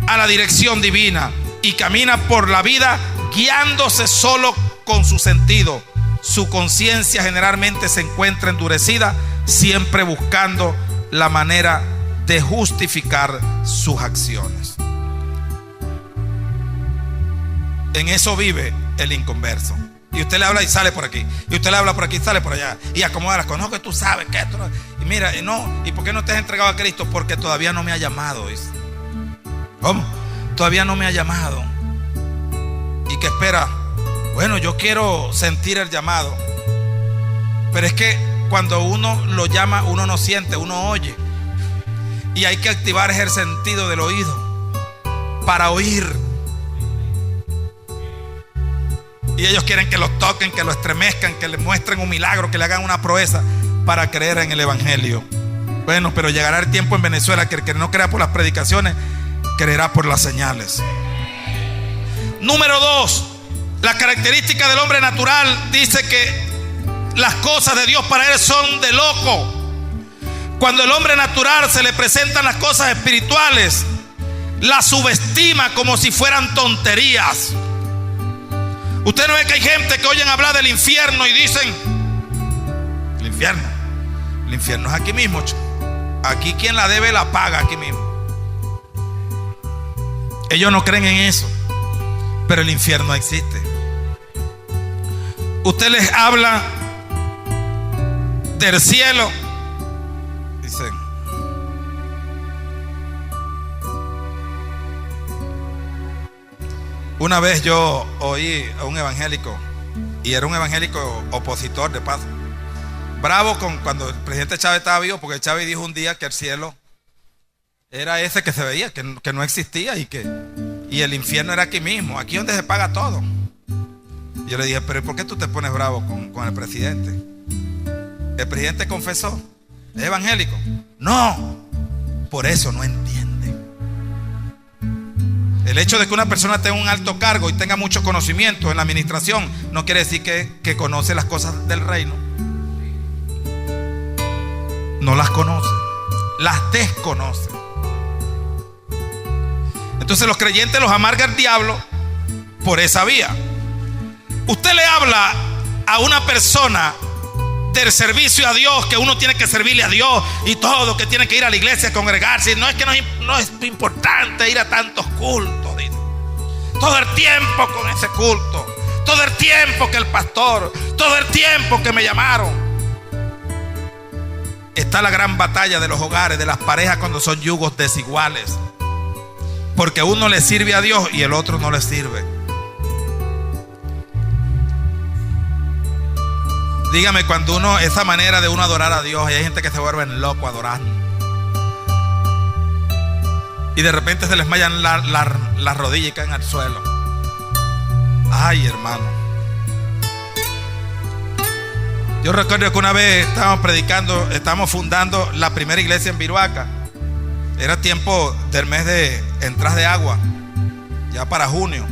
a la dirección divina y camina por la vida guiándose solo con su sentido. Su conciencia generalmente se encuentra endurecida, siempre buscando la manera de justificar sus acciones. En eso vive el inconverso. Y usted le habla y sale por aquí, y usted le habla por aquí y sale por allá, y acomoda las cosas. No, que tú sabes que esto, y mira, ¿y por qué no te has entregado a Cristo? Porque todavía no me ha llamado. ¿Cómo? Todavía no me ha llamado. ¿Y qué espera? Bueno, yo quiero sentir el llamado. Pero es que cuando uno lo llama, uno no siente, uno oye. Y hay que activar el sentido del oído para oír. Y ellos quieren que los toquen, que lo estremezcan, que les muestren un milagro, que le hagan una proeza para creer en el evangelio. Bueno, pero llegará el tiempo en Venezuela que el que no crea por las predicaciones, creerá por las señales. Número 2, la característica del hombre natural dice que las cosas de Dios para él son de loco. Cuando el hombre natural se le presentan las cosas espirituales, las subestima como si fueran tonterías. Usted no ve que hay gente que oyen hablar del infierno y dicen: el infierno es aquí mismo, chico. Aquí quien la debe la paga aquí mismo. Ellos no creen en eso, pero el infierno existe. Usted les habla del cielo, dicen: una vez yo oí a un evangélico, y era un evangélico opositor de paso, bravo cuando el presidente Chávez estaba vivo, porque Chávez dijo un día que el cielo era ese que se veía, que no existía, y el infierno era aquí mismo, aquí donde se paga todo. Yo le dije: pero ¿por qué tú te pones bravo con el presidente? El presidente confesó, ¿es evangélico? No, por eso no entiende. El hecho de que una persona tenga un alto cargo y tenga mucho conocimiento en la administración no quiere decir que conoce las cosas del reino. No las conoce, las desconoce. Entonces los creyentes los amarga el diablo por esa vía. Usted le habla a una persona del servicio a Dios, que uno tiene que servirle a Dios y todo, que tiene que ir a la iglesia a congregarse. No es que no es importante ir a tantos cultos, dice. Todo el tiempo con ese culto, todo el tiempo que el pastor, todo el tiempo que me llamaron. Está la gran batalla de los hogares, de las parejas, cuando son yugos desiguales, porque uno le sirve a Dios y el otro no le sirve. Dígame, cuando esa manera de uno adorar a Dios, y hay gente que se vuelven loco adorando, y de repente se les mallan las rodillas y caen al suelo. Ay, hermano. Yo recuerdo que una vez estábamos fundando la primera iglesia en Viruaca. Era tiempo del mes de entradas de agua, ya para junio,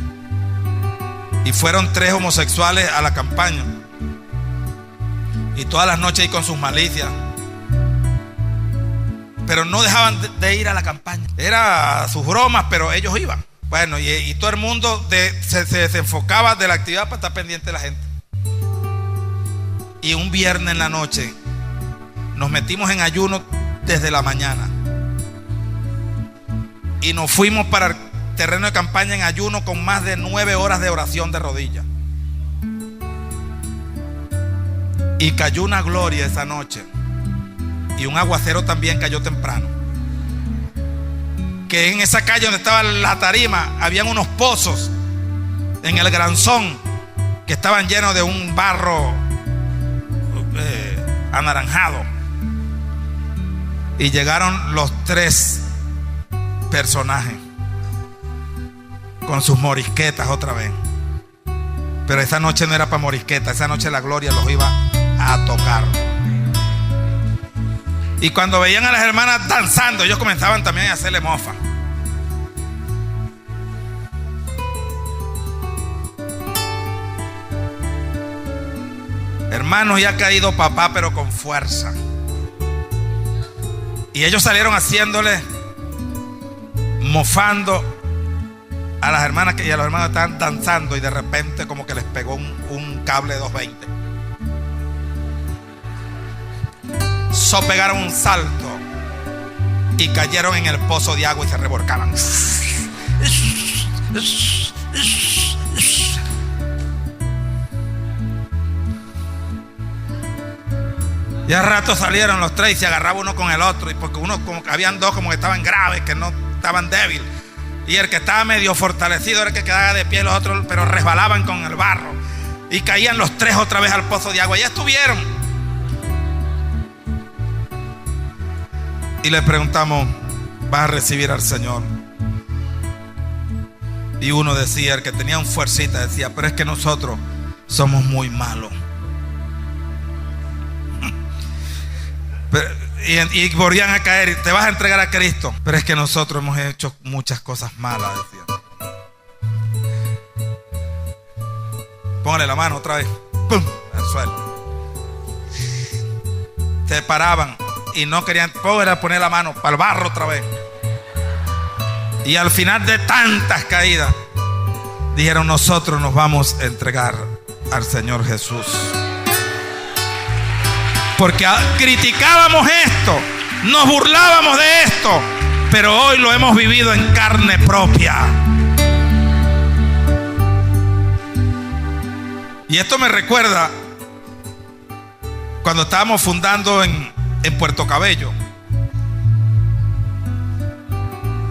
y fueron 3 homosexuales a la campaña. Y todas las noches ahí con sus malicias, pero no dejaban de ir a la campaña. Era sus bromas, pero ellos iban. Bueno, y todo el mundo se desenfocaba de la actividad para estar pendiente de la gente. Y un viernes en la noche nos metimos en ayuno desde la mañana, y nos fuimos para el terreno de campaña en ayuno con más de 9 horas de oración de rodillas. Y cayó una gloria esa noche, y un aguacero también cayó temprano, que en esa calle donde estaba la tarima habían unos pozos en el Granzón que estaban llenos de un barro anaranjado. Y llegaron los 3 personajes con sus morisquetas otra vez. Pero esa noche no era para morisquetas, esa noche la gloria los iba a tocar. Y cuando veían a las hermanas danzando, ellos comenzaban también a hacerle mofa. Hermanos, ya ha caído papá, pero con fuerza. Y ellos salieron haciéndole, mofando a las hermanas, y a los hermanos estaban danzando, y de repente como que les pegó un cable de 220. Pegaron un salto y cayeron en el pozo de agua y se revolcaban. Y al rato salieron los 3 y se agarraba uno con el otro, y porque uno, como que habían 2 como que estaban graves, que no estaban débiles, y el que estaba medio fortalecido era el que quedaba de pie, los otros pero resbalaban con el barro, y caían los 3 otra vez al pozo de agua. Ya estuvieron. Y le preguntamos: ¿vas a recibir al Señor? Y uno decía, el que tenía un fuercita, decía: pero es que nosotros somos muy malos. Y volvían a caer y te vas a entregar a Cristo. Pero es que nosotros hemos hecho muchas cosas malas, decían. Póngale la mano otra vez. ¡Pum! Al suelo. Se paraban y no querían poner la mano para el barro otra vez. Y al final de tantas caídas dijeron: nosotros nos vamos a entregar al Señor Jesús. Porque criticábamos esto, nos burlábamos de esto, pero hoy lo hemos vivido en carne propia. Y esto me recuerda cuando estábamos fundando en Puerto Cabello.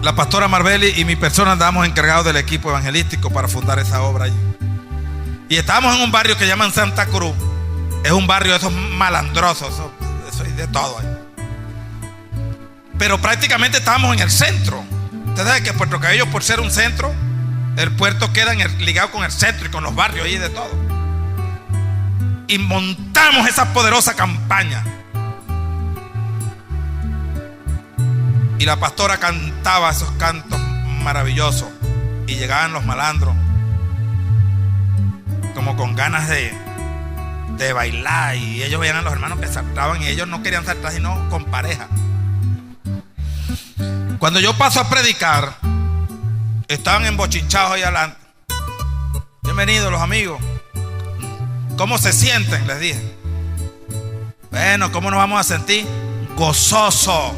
La pastora Marbeli y mi persona andábamos encargados del equipo evangelístico para fundar esa obra allí. Y estábamos en un barrio que llaman Santa Cruz. Es un barrio de esos malandrosos, eso hay de todo ahí. Pero prácticamente estábamos en el centro. Ustedes saben que Puerto Cabello, por ser un centro, el puerto queda ligado con el centro y con los barrios ahí de todo. Y montamos esa poderosa campaña. Y la pastora cantaba esos cantos maravillosos. Y llegaban los malandros como con ganas de bailar. Y ellos veían a los hermanos que saltaban. Y ellos no querían saltar sino con pareja. Cuando yo paso a predicar, estaban embochinchados ahí adelante. Bienvenidos los amigos. ¿Cómo se sienten? Les dije. Bueno, ¿cómo nos vamos a sentir? Gozoso.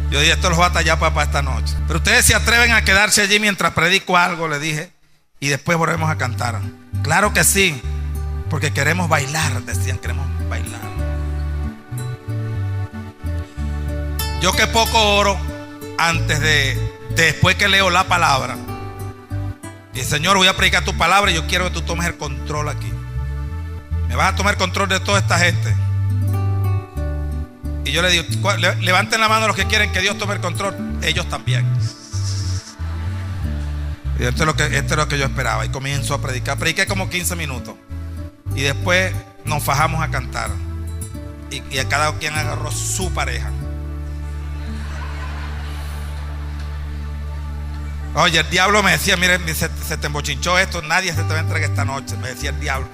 Yo dije: esto los va a tallar para esta noche. Pero ustedes se atreven a quedarse allí mientras predico algo, les dije, y después volvemos a cantar. Claro que sí, porque queremos bailar, decían, queremos bailar. Yo que poco oro después que leo la palabra. Y Señor, voy a predicar tu palabra y yo quiero que tú tomes el control aquí. Me vas a tomar control de toda esta gente. Y yo le digo: levanten la mano los que quieren que Dios tome el control. Ellos también. Y esto es lo que yo esperaba. Y comienzo a predicar. Prediqué como 15 minutos. Y después nos fajamos a cantar. Y a cada quien agarró su pareja. Oye, el diablo me decía: mire, se te embochinchó esto, nadie se te va a entregar esta noche. Me decía el diablo.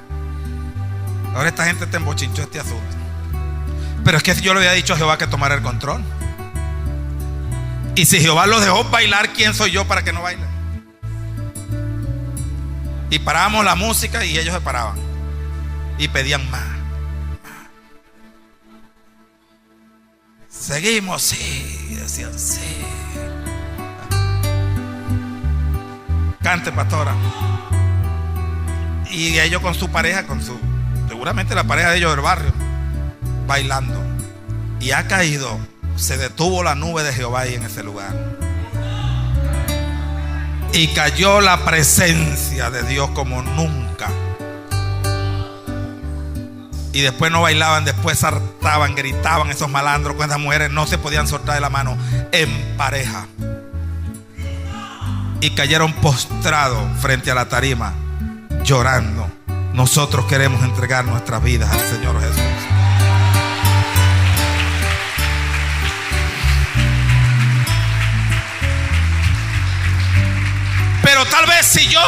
Ahora esta gente te embochinchó este asunto. Pero es que yo le había dicho a Jehová que tomara el control. Y si Jehová los dejó bailar, ¿quién soy yo para que no bailen? Y parábamos la música y ellos se paraban. Y pedían más. Seguimos, sí. Decían sí. Cante, pastora. Y ellos con su pareja, seguramente la pareja de ellos del barrio, bailando. Y ha caído, se detuvo la nube de Jehová ahí en ese lugar. Y cayó la presencia de Dios como nunca. Y después no bailaban, después saltaban, gritaban esos malandros con esas mujeres. No se podían soltar de la mano en pareja. Y cayeron postrados frente a la tarima, llorando. Nosotros queremos entregar nuestras vidas al Señor Jesús. Pero tal vez si yo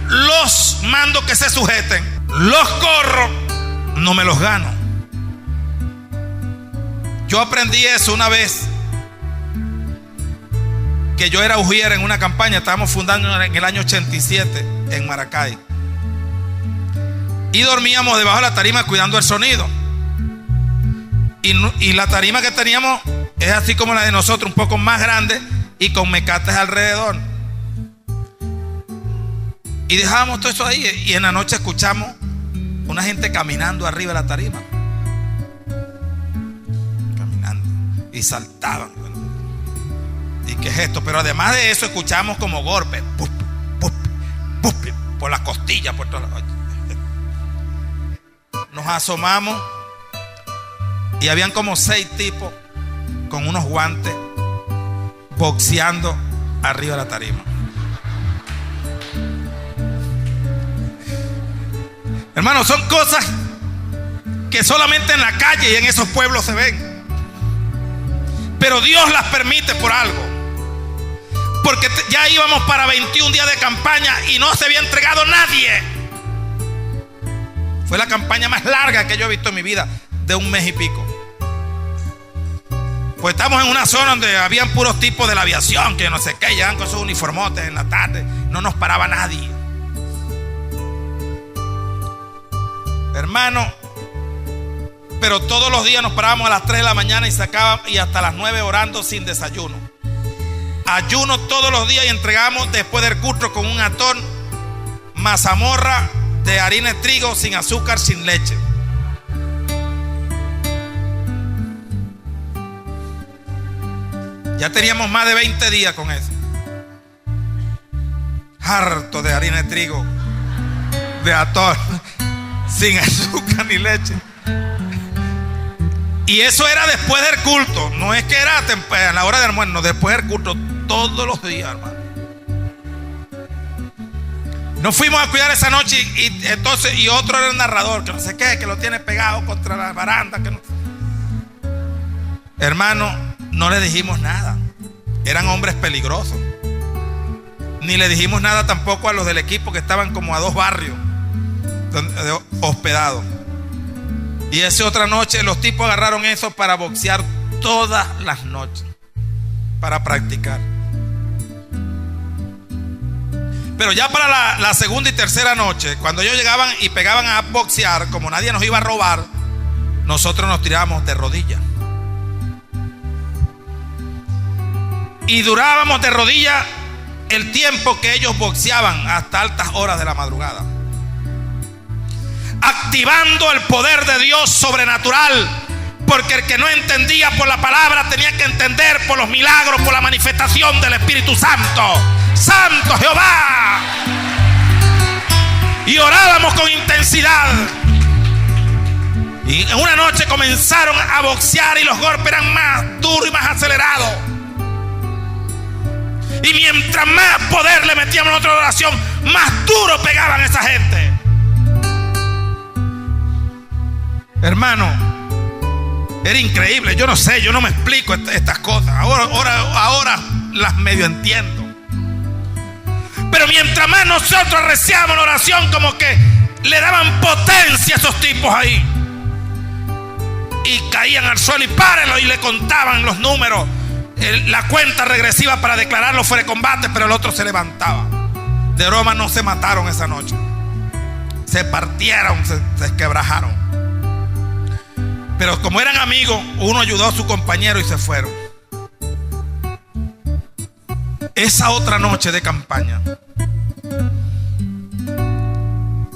los mando que se sujeten, los corro, no me los gano. Yo aprendí eso una vez que yo era ujier en una campaña. Estábamos fundando en el año 87 en Maracay. Y dormíamos debajo de la tarima cuidando el sonido. Y la tarima que teníamos es así como la de nosotros, un poco más grande y con mecates alrededor. Y dejábamos todo eso ahí. Y en la noche escuchamos una gente caminando arriba de la tarima. Caminando. Y saltaban. ¿Y qué es esto? Pero además de eso escuchamos como golpes. Pup, pup, pup, por las costillas, por todas las... Nos asomamos. Y habían como 6 tipos con unos guantes boxeando arriba de la tarima. Hermanos, son cosas que solamente en la calle y en esos pueblos se ven. Pero Dios las permite por algo. Porque ya íbamos para 21 días de campaña y no se había entregado nadie. Fue la campaña más larga que yo he visto en mi vida, de 1 mes y pico. Pues estamos en una zona donde habían puros tipos de la aviación, que no sé qué, llegaban con sus uniformotes en la tarde. No nos paraba nadie. Hermano, pero todos los días nos parábamos a las 3 de la mañana y hasta las 9 orando sin desayuno. Ayuno todos los días y entregamos después del culto con un atón, mazamorra de harina de trigo, sin azúcar, sin leche. Ya teníamos más de 20 días con eso. Harto de harina de trigo, de atón, sin azúcar ni leche. Y eso era después del culto. No es que era a la hora del almuerzo, no, después del culto, todos los días, hermano. Nos fuimos a cuidar esa noche y otro era el narrador, que no sé qué, que lo tiene pegado contra la baranda, que no. Hermano, no le dijimos nada. Eran hombres peligrosos. Ni le dijimos nada tampoco a los del equipo, que estaban como a 2 barrios hospedados. Y esa otra noche los tipos agarraron eso para boxear todas las noches, para practicar. Pero ya para la segunda y tercera noche, cuando ellos llegaban y pegaban a boxear, como nadie nos iba a robar, nosotros nos tirábamos de rodillas. Y durábamos de rodillas el tiempo que ellos boxeaban, hasta altas horas de la madrugada, activando el poder de Dios sobrenatural. Porque el que no entendía por la palabra tenía que entender por los milagros, por la manifestación del Espíritu Santo. ¡Santo Jehová! Y orábamos con intensidad. Y en una noche comenzaron a boxear y los golpes eran más duros y más acelerados. Y mientras más poder le metíamos en otra oración, más duro pegaban a esa gente. Hermano, era increíble. Yo no sé, yo no me explico estas cosas. Ahora las medio entiendo. Pero mientras más nosotros arreciábamos la oración, como que le daban potencia a esos tipos ahí. Y caían al suelo y párenlo, y le contaban los números, la cuenta regresiva para declararlo fuera de combate, pero el otro se levantaba. De broma no se mataron esa noche. Se partieron, se esquebrajaron. Pero como eran amigos, uno ayudó a su compañero y se fueron. Esa otra noche de campaña,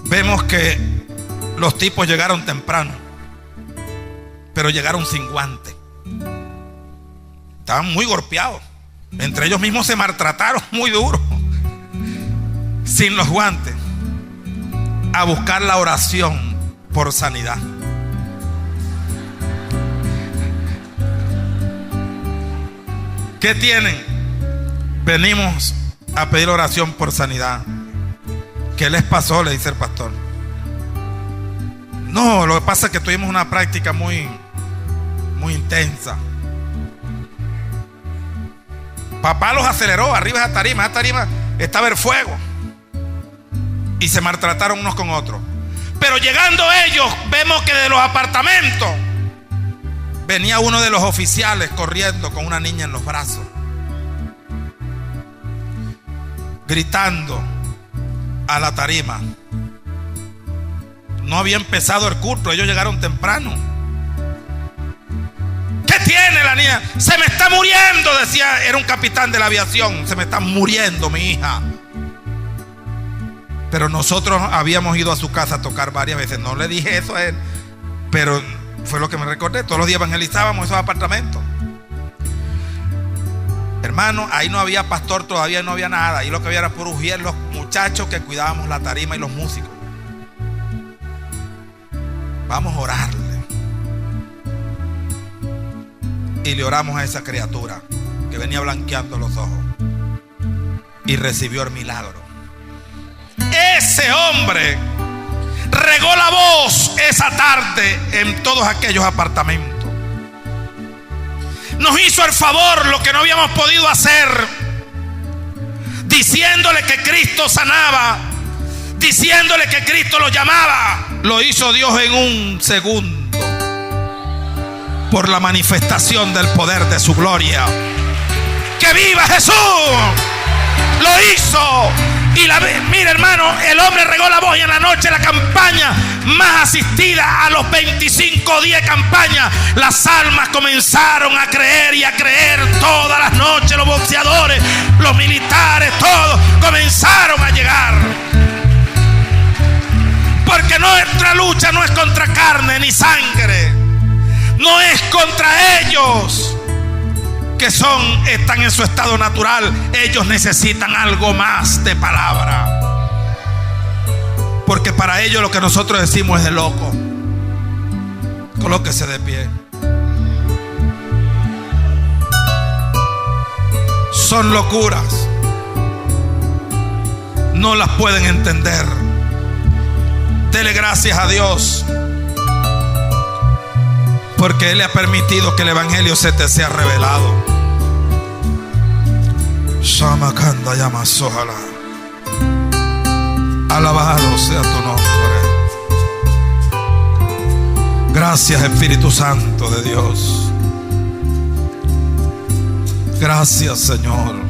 vemos que los tipos llegaron temprano, pero llegaron sin guante. Estaban muy golpeados. Entre ellos mismos se maltrataron muy duro, sin los guantes, a buscar la oración por sanidad. ¿Qué tienen? Venimos a pedir oración por sanidad. ¿Qué les pasó?, le dice el pastor. No, lo que pasa es que tuvimos una práctica muy intensa. Papá los aceleró arriba de esa tarima. Esa tarima estaba el fuego. Y se maltrataron unos con otros. Pero llegando ellos, vemos que de los apartamentos venía uno de los oficiales corriendo con una niña en los brazos, gritando a la tarima. No había empezado el culto, ellos llegaron temprano. ¿Qué tiene la niña? Se me está muriendo, decía, era un capitán de la aviación. Se me está muriendo mi hija. Pero nosotros habíamos ido a su casa a tocar varias veces. No le dije eso a él, pero fue lo que me recordé. Todos los días evangelizábamos esos apartamentos. Hermano, ahí no había pastor todavía, no había nada. Ahí lo que había era puro ujier, los muchachos que cuidábamos la tarima y los músicos. Vamos a orarle. Y le oramos a esa criatura que venía blanqueando los ojos. Y recibió el milagro. Ese hombre regó la voz esa tarde en todos aquellos apartamentos. Nos hizo el favor, lo que no habíamos podido hacer, diciéndole que Cristo sanaba, diciéndole que Cristo lo llamaba. Lo hizo Dios en un segundo, por la manifestación del poder de su gloria. ¡Que viva Jesús! Lo hizo. Y mira, hermano, el hombre regó la voz, y en la noche, la campaña más asistida, a los 25 días de campaña, las almas comenzaron a creer y a creer todas las noches. Los boxeadores, los militares, todos comenzaron a llegar. Porque nuestra lucha no es contra carne ni sangre, no es contra ellos que están en su estado natural. Ellos necesitan algo más de palabra, porque para ellos lo que nosotros decimos es de loco. Colóquese de pie. Son locuras, no las pueden entender. Dele gracias a Dios, porque Él le ha permitido que el evangelio se te sea revelado. Shamakanda Yamasohala. Alabado sea tu nombre. Gracias, Espíritu Santo de Dios. Gracias, Señor.